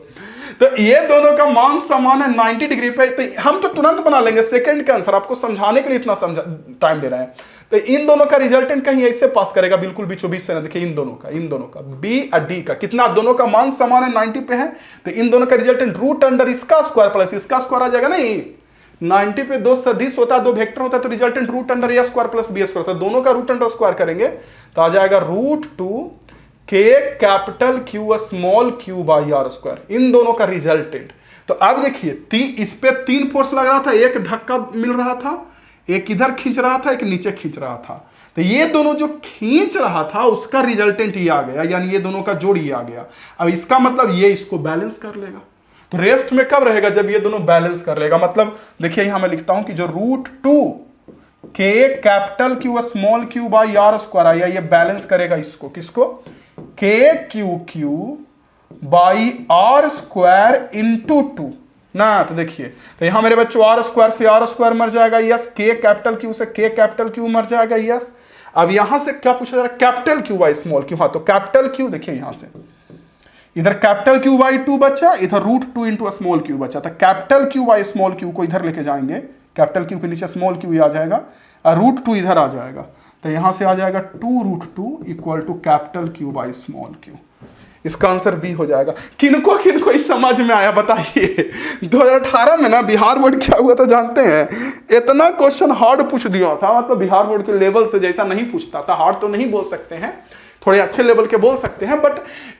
तो ये दोनों का मान समान है 90 डिग्री पे। तो हम तो तुरंत बना लेंगे सेकंड का आंसर, आपको समझाने के लिए इतना टाइम ले रहे हैं। तो इन दोनों का रिजल्टेंट कहीं ऐसे पास करेगा, बिल्कुल बीचों बीच से ना। देखिए इन दोनों का बी और डी का कितना, दोनों का मान समान है 90 पे है, तो इन दोनों का रिजल्टेंट रूट अंडर इसका स्क्वायर प्लस इसका स्क्वायर आ जाएगा। नहीं 90 पे 2 सदिश होता है, 2 वेक्टर होता है, तो रिजल्टेंट रूट अंडर ए स्क्वायर प्लस बी स्क्वायर होता है। दोनों का रूट अंडर स्क्वायर करेंगे तो आ जाएगा √2 के capital Q small Q by R square, इन दोनों का रिजल्टेंट। तो अब देखिए इस पे 3 फोर्स लग रहा था, एक धक्का मिल रहा था, एक इधर खींच रहा था, एक नीचे खींच रहा था। तो ये दोनों जो खींच रहा था उसका रिजल्टेंट ये आ गया, यानी ये दोनों का जोड़ ये आ गया। अब इसका मतलब ये इसको बैलेंस कर लेगा। तो रेस्ट में कब रहेगा? जब ये दोनों बैलेंस कर लेगा। मतलब देखिए यहां मैं लिखता हूं कि जो √2 के capital Q small Q by R square आया, ये बैलेंस करेगा इसको, किसको? K Q by R square into 2 ना। तो देखिए तो यहां मेरे बच्चों आर स्क्वायर से आर स्क्वायर मर जाएगा, यस। के कैपिटल क्यू से के कैपिटल क्यू मर जाएगा, यस। अब यहां से क्या पूछा जा रहा है? Capital Q by small Q. हाँ, तो कैपिटल क्यू देखिए यहां से इधर कैपिटल क्यू बाई 2 बचा, इधर √2 इंटू स्मॉल क्यू बचा। तो capital Q by small Q को इधर लेके जाएंगे, कैपिटल क्यू के नीचे स्मॉल क्यू आ जाएगा और √2 इधर आ जाएगा। तो यहां से आ जाएगा 2√2 equal to capital Q by small Q. इसका आंसर बी हो जाएगा। किनको किनको इस समझ में आया बताइए? 2018 में ना बिहार बोर्ड क्या हुआ था जानते हैं? इतना क्वेश्चन हार्ड पूछ दिया था, मतलब बिहार बोर्ड के लेवल से जैसा नहीं पूछता था। हार्ड तो नहीं बोल सकते हैं, थोड़े अच्छे लेवल के बोल सकते हैं, बट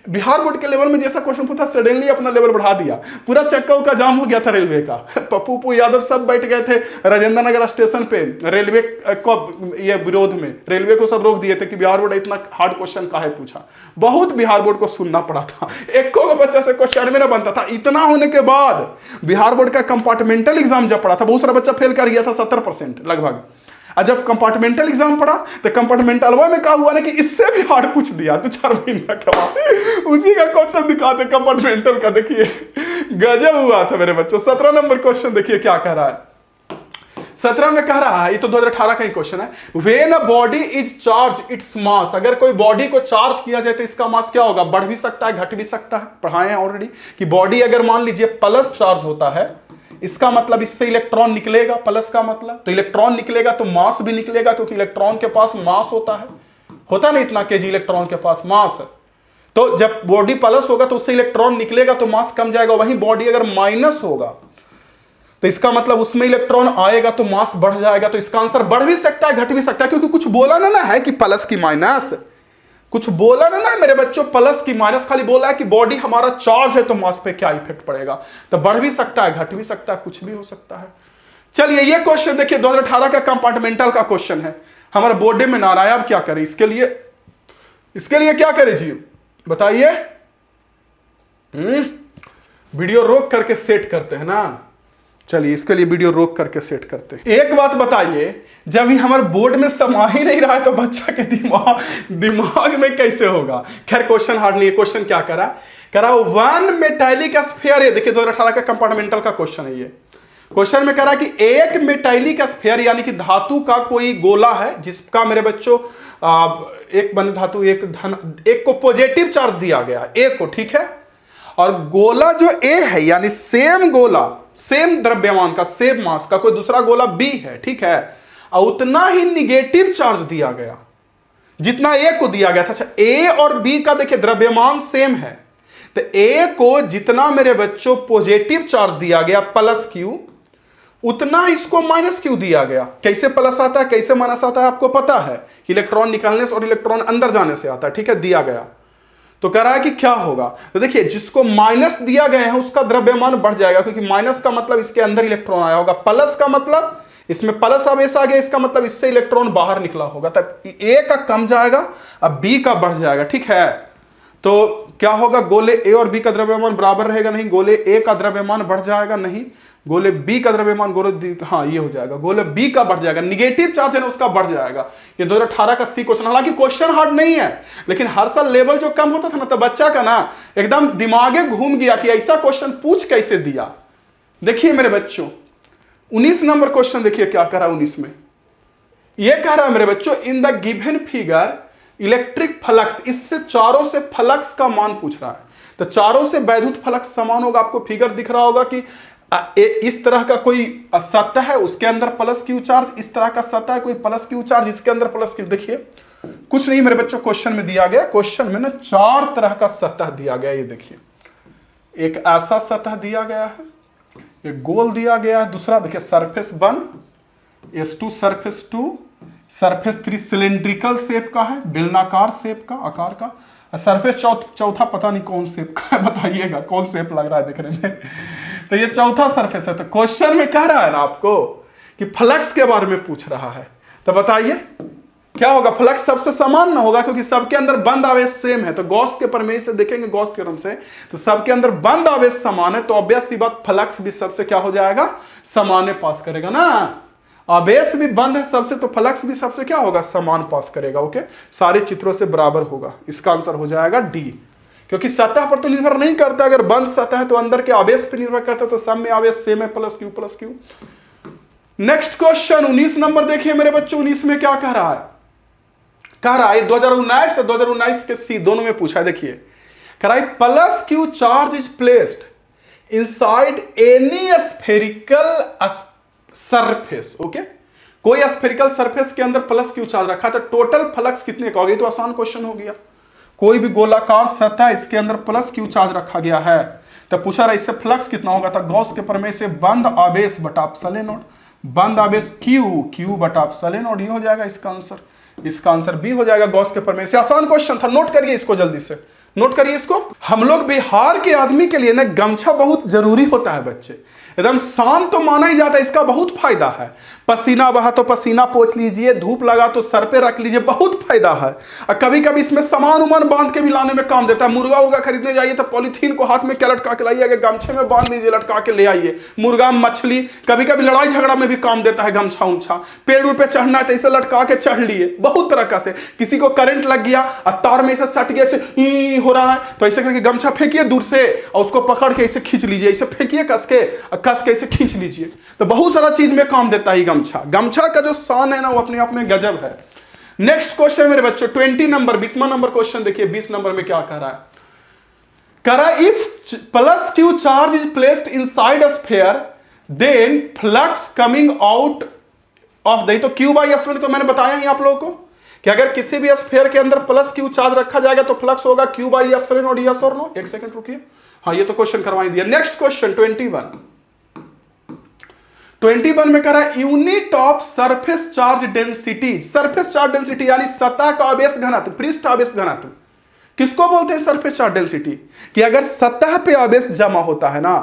बिहार बोर्ड के लेवल में जैसा क्वेश्चन पूछा सडनली अपना लेवल बढ़ा दिया। पूरा चक्का का जाम हो गया था रेलवे का। पप्पू यादव सब बैठ गए थे राजेंद्र नगर स्टेशन पे रेलवे को ये विरोध में, रेलवे को सब रोक दिए थे कि बिहार बोर्ड इतना हार्ड क्वेश्चन काहे पूछा। बहुत बिहार बोर्ड को सुनना पड़ा था, एक को बच्चा से क्वेश्चन में ना बनता था। इतना होने के बाद बिहार बोर्ड का कंपार्टमेंटल एग्जाम जब पड़ा था, बहुत सारा बच्चा फेल कर गया था, 70% लगभग। और जब कंपार्टमेंटल एग्जाम पढ़ा तो कंपार्टमेंटल में क्या हुआ ना कि इससे भी हार्ड पूछ दिया 2-4 महीना के बाद। उसी का क्वेश्चन दिखाते कंपार्टमेंटल का, देखिए गजब हुआ था मेरे बच्चों। 17 नंबर क्वेश्चन देखिए क्या कह रहा है। 17 में कह रहा है, ये तो 2018 का ही क्वेश्चन है। When a body is charge its mass, अगर कोई बॉडी को चार्ज किया जाए तो इसका मास क्या होगा? बढ़ भी सकता है, घट भी सकता है। पढ़ाए हैं ऑलरेडी कि बॉडी अगर मान लीजिए प्लस चार्ज होता है, इसका मतलब इससे इलेक्ट्रॉन निकलेगा, प्लस का मतलब तो इलेक्ट्रॉन निकलेगा तो मास भी निकलेगा, क्योंकि इलेक्ट्रॉन के पास मास होता नहीं इतना केजी इलेक्ट्रॉन के पास मास। तो जब बॉडी प्लस होगा तो उससे इलेक्ट्रॉन निकलेगा तो मास कम जाएगा। वहीं बॉडी अगर माइनस होगा तो इसका मतलब उसमें इलेक्ट्रॉन आएगा तो मास बढ़ जाएगा। तो इसका आंसर बढ़ भी सकता है, घट भी सकता है, क्योंकि कुछ बोला ना है कि प्लस की माइनस, कुछ बोला ना मेरे बच्चों प्लस की माइनस, खाली बोला है कि बॉडी हमारा चार्ज है तो मास पे क्या इफेक्ट पड़ेगा। तो बढ़ भी सकता है, घट भी सकता है, कुछ भी हो सकता है। चलिए ये क्वेश्चन देखिए 2018 का कंपार्टमेंटल का क्वेश्चन है, हमारे बोर्ड में ना आया। अब क्या करें इसके लिए क्या करें जी बताइए? वीडियो रोक करके सेट करते हैं ना। चलिए इसके लिए वीडियो रोक करके सेट करते हैं। एक बात बताइए, जब ही हमारे बोर्ड में समा ही नहीं रहा है तो बच्चा के दिमाग में कैसे होगा? खैर क्वेश्चन हार्ड नहीं है। क्वेश्चन क्या करा 1 मेटालिक स्फीयर है। देखिए 2018 का कंपार्टमेंटल का क्वेश्चन है ये। क्वेश्चन में कह रहा कि एक मेटालिक स्फीयर यानी कि धातु का कोई गोला है जिसका मेरे बच्चों एक बंद धातु एक को पॉजिटिव चार्ज दिया गया, एक को, ठीक है। और गोला जो ए है यानी सेम गोला, सेम द्रव्यमान का, सेम मास का कोई दूसरा गोला बी है, ठीक है, और उतना ही निगेटिव चार्ज दिया गया जितना ए को दिया गया था। अच्छा ए और बी का देखिए द्रव्यमान सेम है, तो ए को जितना मेरे बच्चों पॉजिटिव चार्ज दिया गया प्लस क्यू, उतना इसको माइनस क्यू दिया गया। कैसे प्लस आता है कैसे माइनस आता है आपको पता है, इलेक्ट्रॉन निकालने से और इलेक्ट्रॉन अंदर जाने से आता है, ठीक है, दिया गया। तो कह रहा है कि क्या होगा? तो देखिए जिसको माइनस दिया गया है उसका द्रव्यमान बढ़ जाएगा, क्योंकि माइनस का मतलब इसके अंदर इलेक्ट्रॉन आया होगा, प्लस का मतलब इसमें प्लस आवेश आ गया, इसका मतलब इससे इलेक्ट्रॉन बाहर निकला होगा। तब ए का कम जाएगा अब बी का बढ़ जाएगा, ठीक है। तो क्या होगा? गोले ए और बी का द्रव्यमान बराबर रहेगा, नहीं, गोले ए का द्रव्यमान बढ़ जाएगा, नहीं, गोले बी का द्रव्यमान हाँ ये हो जाएगा, गोले बी का बढ़ जाएगा, निगेटिव चार्ज है ना उसका बढ़ जाएगा। ये 2018 का सी क्वेश्चन, हालांकि क्वेश्चन हार्ड नहीं है, लेकिन हर साल लेवल जो कम होता था ना तो बच्चा का ना एकदम दिमागे घूम गया कि ऐसा क्वेश्चन पूछ कैसे दिया। देखिए मेरे बच्चों 19 नंबर क्वेश्चन देखिए क्या कह रहा है 19 में। यह कह रहा है मेरे बच्चों in the given figure electric flux, इससे चारों से फ्लक्स का मान पूछ रहा है। तो चारों से वैद्युत फ्लक्स समान होगा, आपको फिगर दिख रहा होगा कि इस तरह का कोई सतह है उसके अंदर प्लस क्यू चार्ज, इस तरह का सतह है कोई प्लस क्यू चार्ज, इसके अंदर प्लस क्यू। देखिए कुछ नहीं मेरे बच्चों क्वेश्चन में दिया गया, क्वेश्चन में ना 4 तरह का सतह दिया गया। ये देखिए एक ऐसा सतह दिया गया है, एक गोल दिया गया है, दूसरा देखिए surface 1 S2 surface 2 surface 3 cylindrical shape का है, बेलनाकार शेप का, आकार का। सरफेस चौथा पता नहीं कौन शेप का है, बताइएगा कौन शेप लग रहा है देखने में। तो ये चौथा सरफेस है। तो क्वेश्चन में कह रहा है ना आपको कि फ्लक्स के बारे में पूछ रहा है, तो बताइए क्या होगा? फ्लक्स सबसे समान ना होगा, क्योंकि सबके अंदर बंद आवेश सेम है। तो गॉस के प्रमेय से देखेंगे, गॉस थ्योरम से, तो सबके अंदर बंद आवेश समान है, तो ऑब्वियस सी बात फ्लक्स भी सबसे क्या हो जाएगा? समान पास करेगा ना। आवेश भी बंद है सबसे, तो फ्लक्स भी सबसे क्या होगा? समान पास करेगा। ओके, सारे चित्रों से बराबर होगा। इसका आंसर हो जाएगा डी, क्योंकि सतह पर तो निर्भर नहीं करता। अगर बंद सतह है तो अंदर के आवेश पर निर्भर करता है, तो सब में आवेश सेम है, plus Q. Next question 19 number देखिए मेरे बच्चों। 19 में क्या कह रहा है? कह रहा है 2019 और 2019 के सी दोनों में पूछा है। देखिए कह रहा है plus Q charge is placed inside any spherical surface. Okay, कोई स्फेरिकल सरफेस के अंदर प्लस क्यू चार्ज रखा, तो टोटल फ्लक्स कितने का होगा? तो आसान क्वेश्चन हो गया। कोई भी गोलाकार सतह, इसके अंदर प्लस क्यू चार्ज रखा गया है, तो पूछा रहा इससे फ्लक्स कितना होगा? तो गॉस के प्रमेय से बंद आवेश बटा सोलेनोइड, बंद आवेश क्यू बटा सोलेनोइड, ये हो जाएगा इसका आंसर। इसका आंसर बी हो जाएगा गॉस के प्रमेय से। आसान क्वेश्चन था, नोट करिए इसको, जल्दी से नोट करिए इसको। हम लोग बिहार के आदमी के लिए ना गमछा बहुत जरूरी होता है बच्चे, एकदम शान तो माना ही जाता है, इसका बहुत फायदा है। पसीना बहा तो पसीना पोंछ लीजिए, धूप लगा तो सर पे रख लीजिए, बहुत फायदा है। और कभी कभी इसमें सामान उमान बांध के भी लाने में काम देता है। मुर्गा उर्गा खरीदने जाइए तो पॉलीथीन को हाथ में क्या लटका के लाइए, अगर गमछे में बांध लीजिए, लटका के ले आइए। मुर्गा मछली, कभी कभी लड़ाई झगड़ा में भी काम देता है गमछा उमछा। पेड़ उड़ पे चढ़ना है तो इसे लटका के चढ़ लिए, बहुत तरह का से। किसी को करंट लग गया और तार में इसे सट गया, ऐसे हो रहा है, तो ऐसे करके गमछा फेंकिए दूर से और उसको पकड़ के इसे खींच लीजिए, इसे फेंकिए कस के इसे खींच लीजिए। तो बहुत सारा चीज में काम देता है गमछा। गमछा का जो शान है ना, वो अपने आप में गजब है। नेक्स्ट क्वेश्चन मेरे बच्चों 20 नंबर 20वां नंबर क्वेश्चन देखिए। 20 नंबर में क्या कह रहा है? कह रहा है if plus Q charge is placed inside a sphere then flux coming out of the, तो क्यू बाई एप्सिलॉन, तो मैंने बताया ही आप लोगों को कि अगर किसी भी स्फीयर के अंदर प्लस क्यू चार्ज रखा जाएगा तो फ्लक्स होगा क्यू बाई एप्सिलॉन और यस और नो। एक सेकंड रुकिए, हाँ ये तो क्वेश्चन करवाई दिया। नेक्स्ट क्वेश्चन 21 में कह रहा है unit of surface charge density. Surface charge density यानी सतह का आवेश घनत्व, पृष्ठ आवेश घनत्व, किसको बोलते हैं सरफेस चार्ज डेंसिटी? कि अगर सतह पे आवेश जमा होता है ना,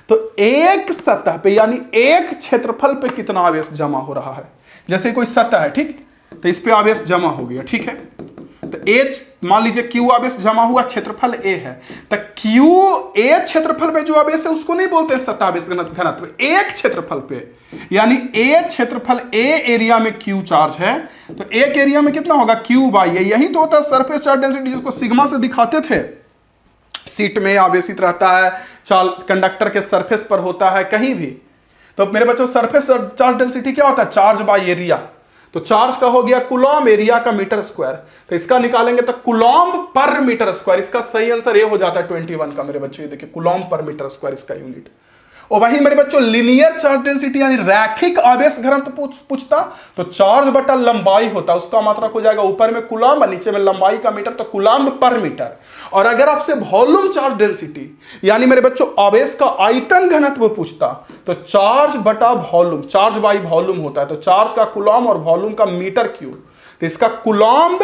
तो एक सतह पे यानी एक क्षेत्रफल पे कितना आवेश जमा हो रहा है। जैसे कोई सतह है, ठीक, तो इस पे आवेश जमा हो गया, ठीक है, तो ए मान लीजिए क्यू आवेश जमा हुआ, क्षेत्रफल ए है, तो क्यू ए क्षेत्रफल पे जो आवेश है उसको नहीं बोलते हैं सतह आवेश घनत्व। एक क्षेत्रफल पे यानी ए क्षेत्रफल ए एरिया में क्यू चार्ज है, तो एक एरिया में कितना होगा? क्यू बाई ए। यही तो होता है सरफेस चार्ज डेंसिटी, जिसको सिग्मा से दिखाते थे। सीट में आवेशित रहता है, कंडक्टर के सरफेस पर होता है, कहीं भी। तो मेरे बच्चों सरफेस चार्ज डेंसिटी क्या होता है? Charge by area. तो चार्ज का हो गया कूलॉम, एरिया का मीटर स्क्वायर, तो इसका निकालेंगे तो कूलॉम पर मीटर स्क्वायर। इसका सही आंसर ये हो जाता है 21 का मेरे बच्चों। ये देखिए कूलॉम पर मीटर स्क्वायर इसका यूनिट। और वही मेरे बच्चों लीनियर चार्ज डेंसिटी यानी रैखिक आवेश घनत्व तो पूछता, तो चार्ज बटा लंबाई होता, उसका मात्रक हो जाएगा ऊपर में कूलॉम और नीचे में लंबाई का मीटर, तो कूलॉम पर मीटर। और अगर आपसे वॉल्यूम चार्ज डेंसिटी यानी मेरे बच्चों आवेश का आयतन घनत्व पूछता, तो चार्ज बटा वॉल्यूम, चार्ज बाई वॉल्यूम होता है, तो चार्ज का कूलॉम और वॉल्यूम का मीटर क्यूब, तो इसका कूलॉम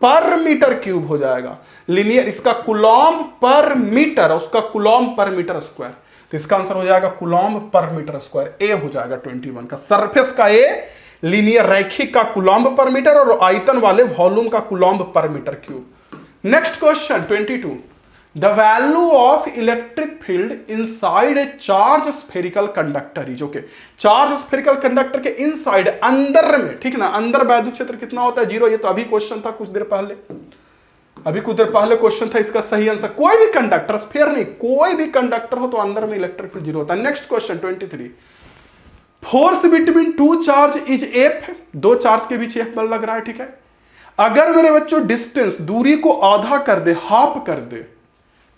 पर मीटर क्यूब हो जाएगा। लीनियर इसका कूलॉम पर मीटर, उसका कूलॉम पर मीटर स्क्वायर, तो इसका आंसर हो जाएगा कूलॉम पर मीटर स्क्वायर। ए हो जाएगा 21 का। सरफेस का ए, लीनियर रैखिक का कूलॉम पर मीटर और आयतन वाले वॉल्यूम का कूलॉम पर metre cube. Next question 22, the value of electric field inside a charge spherical conductor is. Okay, charge spherical conductor के इनसाइड, अंदर में, ठीक ना, अंदर वैद्युत क्षेत्र कितना होता है? 0। ये तो अभी क्वेश्चन था कुछ देर पहले, क्वेश्चन था। इसका सही आंसर कोई भी कंडक्टर, स्फीयर नहीं, कोई भी कंडक्टर हो तो अंदर में इलेक्ट्रिक फील्ड 0 होता है। Next question 23, force between two charge is F. दो चार्ज के बीच एफ बल लग रहा है, ठीक है। अगर मेरे बच्चों डिस्टेंस, दूरी को आधा कर दे, हाफ कर दे,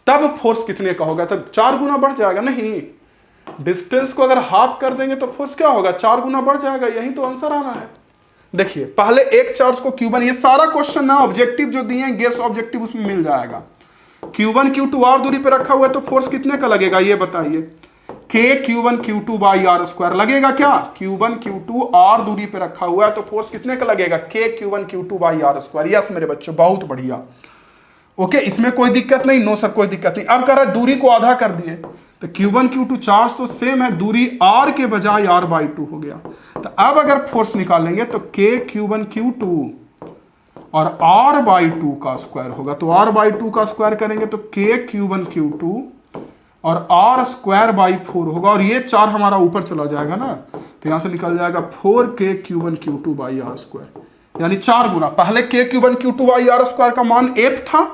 तब फोर्स कितने का होगा? तब 4 गुना बढ़ जाएगा। नहीं, डिस्टेंस को अगर हाफ कर देंगे तो फोर्स क्या होगा? 4 गुना बढ़ जाएगा। यही तो आंसर आना है। देखिए पहले एक चार्ज को Q1, ये सारा क्वेश्चन ना ऑब्जेक्टिव जो दिए हैं गेस ऑब्जेक्टिव उसमें मिल जाएगा। Q1 Q2 और दूरी पे रखा हुआ है तो फोर्स कितने का लगेगा ये बताइए। के Q1 Q2 by R square लगेगा क्या? Q1 Q2 आर दूरी पे रखा हुआ है तो फोर्स कितने का लगेगा? के Q1 Q2 by R square. Yes मेरे बच्चों, बहुत बढ़िया। ओके, इसमें कोई दिक्कत नहीं? नो सर कोई दिक्कत नहीं। अब कह रहा दूरी को आधा कर दिए तो Q1 Q2 चार्ज तो सेम है, दूरी r के बजाय r/2 हो गया। तो अब अगर फोर्स निकालेंगे तो के Q1 Q2 और r/2 का स्क्वायर होगा। तो r/2 का स्क्वायर करेंगे तो के Q1 Q2 और r स्क्वायर बाई 4 होगा, और ये 4 हमारा ऊपर चला जाएगा ना, तो यहां से निकल जाएगा 4k Q1 Q2 by R square, यानी 4 गुना। पहले के Q1 Q2 by R square का मान f था,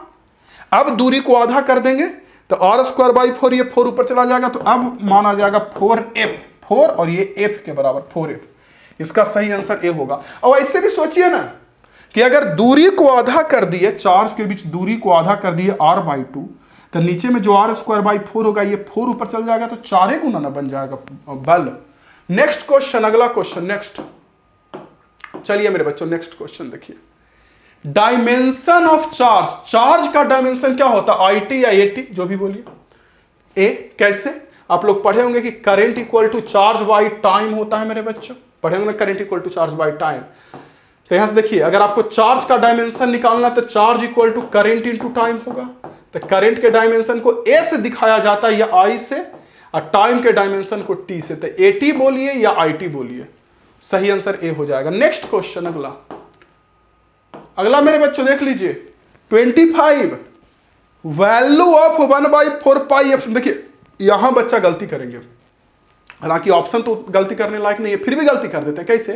अब दूरी को आधा कर देंगे तो r स्क्वायर बाई 4, ये 4 ऊपर चला जाएगा, तो अब मान आ जाएगा 4f, 4 और ये f के बराबर 4f। इसका सही आंसर ए होगा। और ऐसे भी सोचिए ना कि अगर दूरी को आधा कर दिए, चार्ज के बीच दूरी को आधा कर दिए r/2, तो नीचे में जो r स्क्वायर बाई 4 होगा, ये 4 ऊपर चल जाएगा तो 4 गुना ना बन जाएगा बल। नेक्स्ट क्वेश्चन, अगला क्वेश्चन, नेक्स्ट। चलिए मेरे बच्चों नेक्स्ट क्वेश्चन देखिए। डायमेंशन ऑफ चार्ज, चार्ज का डायमेंशन क्या होता है? IT या AT, जो भी बोलिए। ए कैसे? आप लोग पढ़े होंगे कि current equal to charge by time होता है मेरे बच्चों, पढ़े होंगे current equal to charge by time. तो यहां से देखिए, अगर आपको चार्ज का डायमेंशन निकालना है तो charge equal to current into time होगा। तो करंट के डायमेंशन को ए से दिखाया जाता है या आई से, और टाइम के डायमेंशन को टी से। तो AT बोलिए या IT बोलिए, सही आंसर ए हो जाएगा। नेक्स्ट क्वेश्चन, अगला मेरे बच्चों देख लीजिए 25, वैल्यू ऑफ 1/4 पाई एफ। देखिए यहां बच्चा गलती करेंगे, हालांकि ऑप्शन तो गलती करने लायक नहीं है, फिर भी गलती कर देते हैं। कैसे?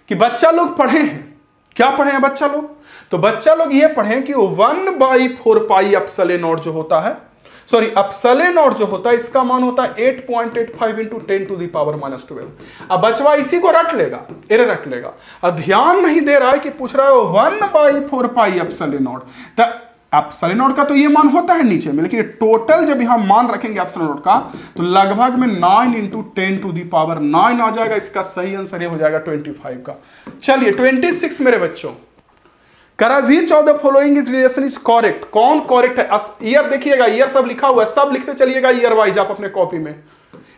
कि बच्चा लोग पढ़े हैं, क्या पढ़े हैं बच्चा लोग? तो बच्चा लोग ये पढ़े कि 1/4 पाई एप्सिलॉन नॉट जो होता है, सॉरी एप्सिलॉन नॉट जो होता है, इसका मान होता है 8.85 इंटू 10⁻²। अब बचवा इसी को रट लेगा, एरे रट लेगा, और ध्यान नहीं दे रहा है कि पूछ रहा है 1/4 पाई एप्सिलॉन नॉट। तो एप्सिलॉन नॉट का तो ये मान होता है नीचे में, लेकिन टोटल जब हम मान रखेंगे एप्सिलॉन नॉट का तो लगभग में 9 इंटू 10⁹ आ जाएगा। इसका सही आंसर ये हो जाएगा 25 का। चलिए 26 मेरे बच्चों, करा which of the following is relation is correct. कौन करेक्ट है? ईयर देखिएगा, ईयर सब लिखा हुआ है, सब लिखते चलिएगा ईयर वाइज आप अपने कॉपी में।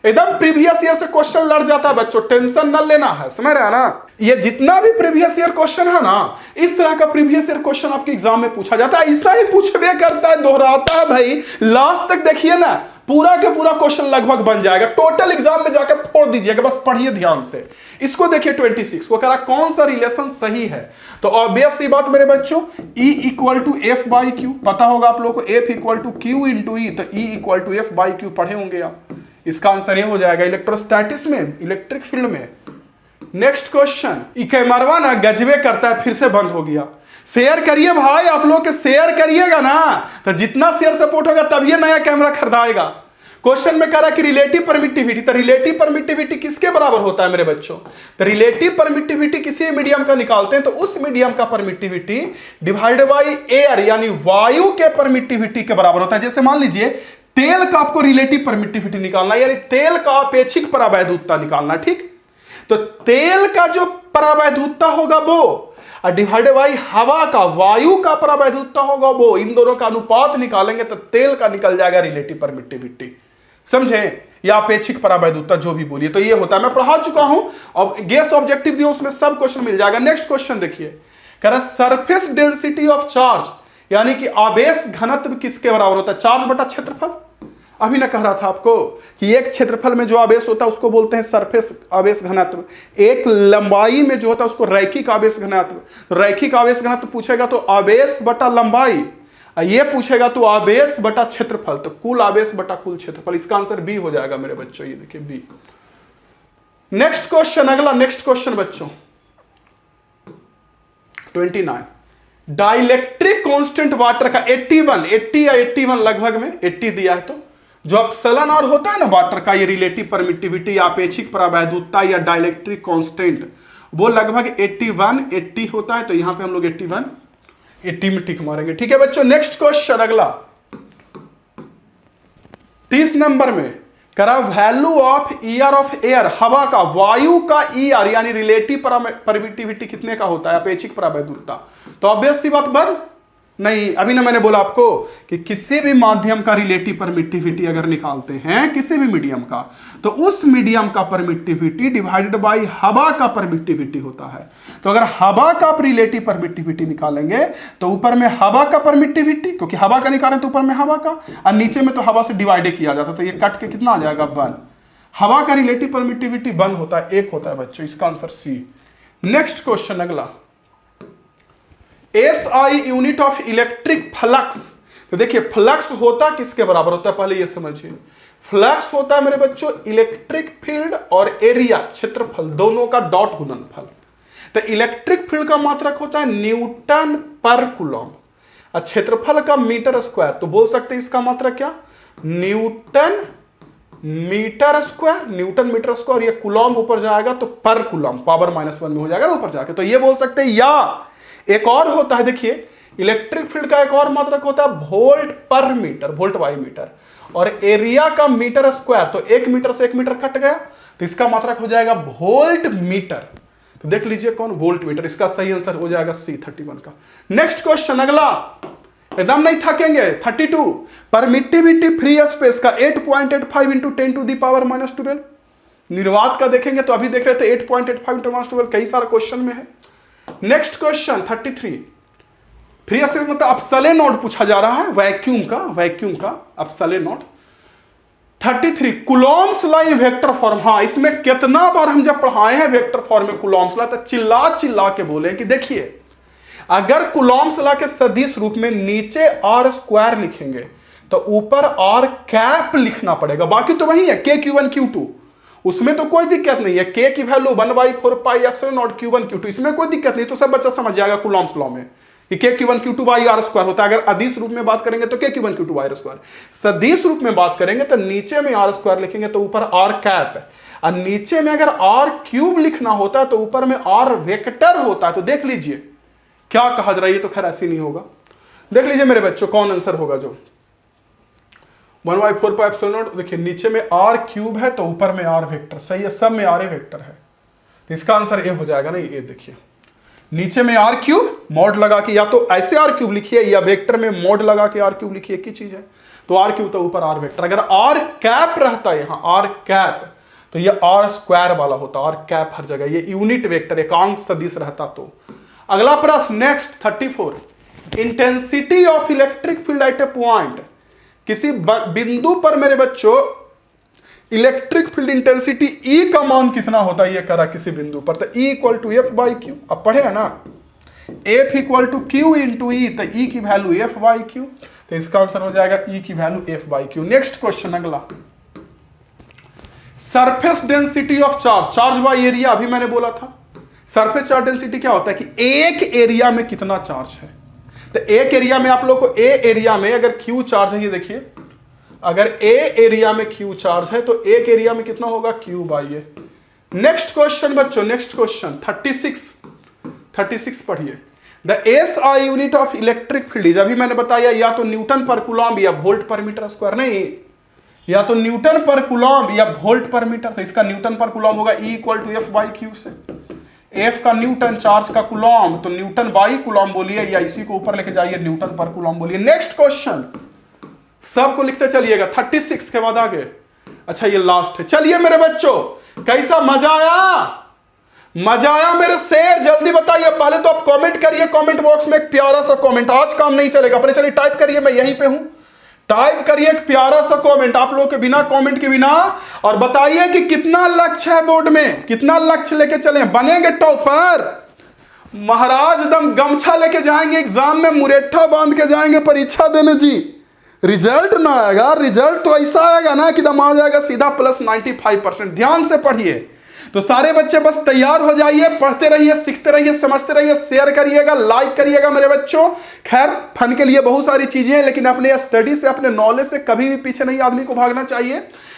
एकदम प्रीवियस ईयर से क्वेश्चन लड़ जाता है बच्चों, टेंशन न लेना है, समझ रहे हैं ना? ये जितना भी प्रीवियस ईयर क्वेश्चन है ना, इस तरह का प्रीवियस ईयर क्वेश्चन आपके एग्जाम में पूछा जाता है। ऐसा ही पूछबे करता है, दोहराता है भाई, लास्ट तक देखिए ना, पूरा के पूरा क्वेश्चन लगभग बन जाएगा। टोटल एग्जाम में जाकर फोड़ दीजिएगा, बस पढ़िए ध्यान से। इसको देखिए 26 को, कह रहा कौन सा रिलेशन सही है? तो ऑब्वियस सी बात मेरे बच्चों, E इक्वल टू F/Q, पता होगा आप लोगों को, F equal to Q into E, तो E इक्वल टू F/Q पढ़े होंगे आप। इसका आंसर ये हो जाएगा इलेक्ट्रोस्टैटिक्स में, इलेक्ट्रिक फील्ड में। नेक्स्ट क्वेश्चन, कैमरवा ना गजबे करता है, फिर से बंद हो गया। शेयर करिए भाई, आप लोग के शेयर करिएगा ना, तो जितना शेयर सपोर्ट होगा तब ये नया कैमरा खरीदाएगा। क्वेश्चन में कह रहा कि रिलेटिव परमिटिविटी, तो रिलेटिव परमिटिविटी किसके बराबर होता है मेरे बच्चों? तो रिलेटिव परमिटिविटी किसी मीडियम का निकालते हैं तो उस मीडियम का परमिटिविटी डिवाइडेड बाई एयर, यानी वायु के परमिटिविटी के बराबर होता है। जैसे मान लीजिए तेल का आपको रिलेटिव परमिटिविटी निकालना है, यानी तेल का अपेक्षिक परावैधुता निकालना, ठीक? तो तेल का जो परावैधुता होगा वो डिवाइडेड बाई हवा का, वायु का परावैधुता होगा वो, इन दोनों का अनुपात निकालेंगे तो तेल का निकल जाएगा रिलेटिव परमिटिविटी, समझे? या अपेक्षिक परावैधुता, जो भी बोलिए। तो ये होता है, मैं पढ़ा चुका हूं, अब गेस ऑब्जेक्टिव दिया उसमें सब क्वेश्चन मिल जाएगा। नेक्स्ट क्वेश्चन देखिए, कह रहा सरफेस डेंसिटी ऑफ चार्ज, यानी कि आवेश घनत्व किसके बराबर होता है? चार्ज बटा क्षेत्रफल। अभी ना कह रहा था आपको कि एक क्षेत्रफल में जो आवेश होता है उसको बोलते हैं सरफेस आवेश घनत्व, एक लंबाई में जो होता है उसको रैखिक आवेश घनत्व। तो रैखिक आवेश घनत्व पूछेगा तो आवेश बटा लंबाई, ये पूछेगा तो आवेश बटा क्षेत्रफल, तो कुल आवेश बटा कुल क्षेत्रफल। इसका आंसर बी हो जाएगा मेरे बच्चों, ये देखिए बी। नेक्स्ट क्वेश्चन, अगला नेक्स्ट क्वेश्चन बच्चों 29, डाइलेक्ट्रिक कांस्टेंट वाटर का 80 या 81 लगभग में 80 दिया है, तो जो एप्सिलॉन आर होता है ना वाटर का, ये रिलेटिव परमिटिविटी या अपेक्षिक परावैधुता या डाइलेक्ट्रिक कांस्टेंट, वो लगभग 80 होता है। तो यहां पे हम लोग 80 में टिक मारेंगे, ठीक है बच्चों। नेक्स्ट क्वेश्चन अगला 30 नंबर में करा value of year of air, हवा का, वायु का ईयर यानी रिलेटिव परमिटिविटी कितने का होता है? अपेक्षिक परावैधुता। तो ऑब्वियस सी बात बन नहीं, अभी ना मैंने बोला आपको कि किसी भी माध्यम का रिलेटिव परमिटिविटी अगर निकालते हैं किसी भी मीडियम का, तो उस मीडियम का परमिटिविटी डिवाइडेड बाय हवा का परमिटिविटी होता है। तो अगर हवा का आप रिलेटिव परमिटिविटी निकालेंगे तो ऊपर में हवा का परमिटिविटी, क्योंकि हवा का निकालें तो ऊपर में हवा का, और नीचे में तो हवा से डिवाइड किया जाता, तो ये कट के कितना आ जाएगा 1। हवा का रिलेटिव परमिटिविटी 1 होता है, 1 होता है बच्चों, इसका आंसर सी। नेक्स्ट क्वेश्चन अगला, SI unit of electric flux. तो देखिए फ्लक्स होता किसके बराबर होता है, पहले ये समझिए। फ्लक्स होता है मेरे बच्चों इलेक्ट्रिक फील्ड और एरिया क्षेत्रफल दोनों का डॉट गुणनफल। तो इलेक्ट्रिक फील्ड का मात्रक होता है न्यूटन पर कूलम और क्षेत्रफल का मीटर स्क्वायर। तो बोल सकते हैं इसका मात्रक क्या, newton metre square, newton metre square, ये कूलम ऊपर जाएगा तो पर कूलम पावर -1 में हो जाएगा ना ऊपर जाके। तो ये बोल सकते हैं, या एक और होता है, देखिए इलेक्ट्रिक फील्ड का एक और मात्रक होता है वोल्ट पर मीटर, वोल्ट बाई मीटर, और एरिया का मीटर स्क्वायर। तो 1 मीटर से 1 मीटर कट गया तो इसका मात्रक हो जाएगा वोल्ट मीटर। तो देख लीजिए कौन, वोल्ट मीटर। इसका सही आंसर हो जाएगा सी 31 का। नेक्स्ट क्वेश्चन अगला, एकदम नहीं थकेंगे। 32 परमिटिविटी फ्री स्पेस का 8.85 इंटू 10⁻⁻12। निर्वात का देखेंगे तो अभी देख रहे थे 8.85 इंटू -12, कई सारा क्वेश्चन में है। नेक्स्ट क्वेश्चन 33 फ्री स्पेस मतलब अपसलेनोड पूछा जा रहा है, वैक्यूम का अपसलेनोड। 33 Coulomb's law in vector form. हाँ, इसमें कितना बार हम जब पढ़ाए हैं वेक्टर फॉर्म में कूलॉम्स लॉ, तो चिल्ला चिल्ला के बोले कि देखिए अगर कूलॉम्स लॉ के सदिश रूप में नीचे r² लिखेंगे तो ऊपर r लिखना पड़ेगा, बाकी तो वही है k q1 q2, उसमें तो कोई दिक्कत नहीं है। k की value 1/4 pi epsilon not q1 q2, इसमें कोई दिक्कत नहीं, तो सब बच्चा समझ जाएगा कूलॉम्स लॉ में कि k q1 q2 by r² होता है। अगर अदिश रूप में बात करेंगे तो k q1 q2 by r², सदिश रूप में बात करेंगे तो नीचे में r² लिखेंगे तो ऊपर r, और नीचे में अगर r³ लिखना होता है तो ऊपर में r वेक्टर होता है। तो देख लीजिए क्या कहा जा रहा है, ये तो खैर ऐसे नहीं होगा। देख लीजिए मेरे बच्चों कौन आंसर होगा, जो 1/4 पाई एप्सिलॉन नॉट। देखिए नीचे में r³ है तो ऊपर में r वेक्टर, सही है, सब में r वेक्टर है, तो इसका आंसर ए हो जाएगा ना। ये देखिए नीचे में r³ मॉड लगा के, या तो ऐसे r³ लिखिए या वेक्टर में मॉड लगा के r³ लिखिए, एक ही चीज है। तो r³ तो ऊपर r वेक्टर, अगर r रहता है यहाँ r, तो ये r² वाला होता, r हर जगह, ये यूनिट वेक्टर एकांक सदिश रहता। तो अगला प्रश्न next 34 intensity of electric field eight a point. किसी बिंदु पर मेरे बच्चों इलेक्ट्रिक फील्ड इंटेंसिटी E का मान कितना होता है, ये करा किसी बिंदु पर, तो E = F/Q। अब पढ़े है ना, F = Q इंटू E, तो E की वैल्यू F/Q, तो इसका आंसर हो जाएगा E की वैल्यू F/Q। नेक्स्ट क्वेश्चन अगला, surface density of charge by area. अभी मैंने बोला था सरफेस चार्ज डेंसिटी क्या होता है कि एक एरिया में कितना चार्ज है। तो एक एरिया में आप लोग को ए एरिया में अगर Q चार्ज है, ये देखिए अगर ए एरिया में Q चार्ज है तो एक एरिया में कितना होगा Q/A। नेक्स्ट क्वेश्चन बच्चों, नेक्स्ट क्वेश्चन 36 पढ़िए। The SI unit of electric field, अभी मैंने बताया या तो न्यूटन पर कूलॉम या वोल्ट पर मीटर स्क्वायर, नहीं या तो न्यूटन पर कूलॉम या वोल्ट पर मीटर, तो इसका न्यूटन पर कूलॉम होगा E = F/Q से। F का न्यूटन, चार्ज का कूलॉम, तो न्यूटन बाई कूलॉम बोलिए या इसी को ऊपर लेके जाइए न्यूटन पर कूलॉम बोलिए। नेक्स्ट क्वेश्चन सबको लिखते चलिएगा, 36 के बाद आगे। अच्छा ये लास्ट है। चलिए मेरे बच्चों कैसा मजा आया, मजा आया मेरे शेर, जल्दी बताइए। पहले तो आप कमेंट करिए कमेंट बॉक्स में एक प्यारा सा कमेंट, आज काम नहीं चलेगा, पहले चलिए टाइप करिए, मैं यहीं पे हूं, टाइप करिए एक प्यारा सा कमेंट आप लोगों के बिना कमेंट के बिना, और बताइए कि कितना लक्ष्य है बोर्ड में, कितना लक्ष्य लेके चले, बनेंगे टॉपर, महाराज दम गमछा लेके जाएंगे एग्जाम में, मुरेठा बांध के जाएंगे परीक्षा देने जी। रिजल्ट ना आएगा, रिजल्ट तो ऐसा आएगा ना कि दम आ जाएगा सीधा +95%। ध्यान से पढ़िए। तो सारे बच्चे बस तैयार हो जाइए, पढ़ते रहिए, सीखते रहिए, समझते रहिए, शेयर करिएगा, लाइक करिएगा मेरे बच्चों। खैर फन के लिए बहुत सारी चीजें हैं, लेकिन अपने स्टडी से, अपने नॉलेज से कभी भी पीछे नहीं आदमी को भागना चाहिए।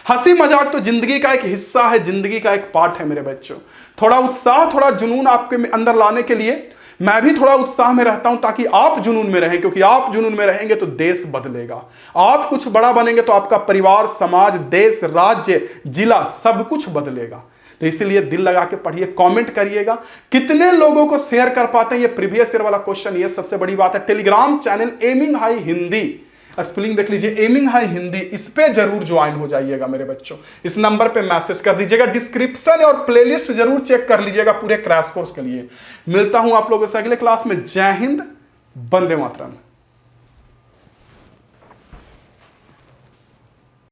हंसी मजाक तो जिंदगी का एक हिस्सा है, जिंदगी का एक पार्ट है मेरे बच्चों। थोड़ा उत्साह, थोड़ा जुनून आपके अंदर लाने के लिए मैं भी थोड़ा उत्साह में रहता हूं ताकि आप जुनून में रहें, क्योंकि आप जुनून में रहेंगे तो देश बदलेगा। आप कुछ बड़ा बनेंगे तो आपका परिवार, समाज, देश, राज्य, जिला सब कुछ बदलेगा। तो इसीलिए दिल लगा के पढ़िए, कमेंट करिएगा। कितने लोगों को शेयर कर पाते हैं ये प्रीवियस ईयर वाला क्वेश्चन, ये सबसे बड़ी बात है। Telegram channel aiming high Hindi, spelling देख लीजिए, एमिंग हाई हिंदी, इस पे जरूर ज्वाइन हो जाइएगा मेरे बच्चों। इस नंबर पे मैसेज कर दीजिएगा, डिस्क्रिप्शन और प्लेलिस्ट जरूर चेक कर लीजिएगा पूरे क्रैश कोर्स के लिए। मिलता हूं आप लोगों से अगले क्लास में। जय हिंद, वंदे मातरम।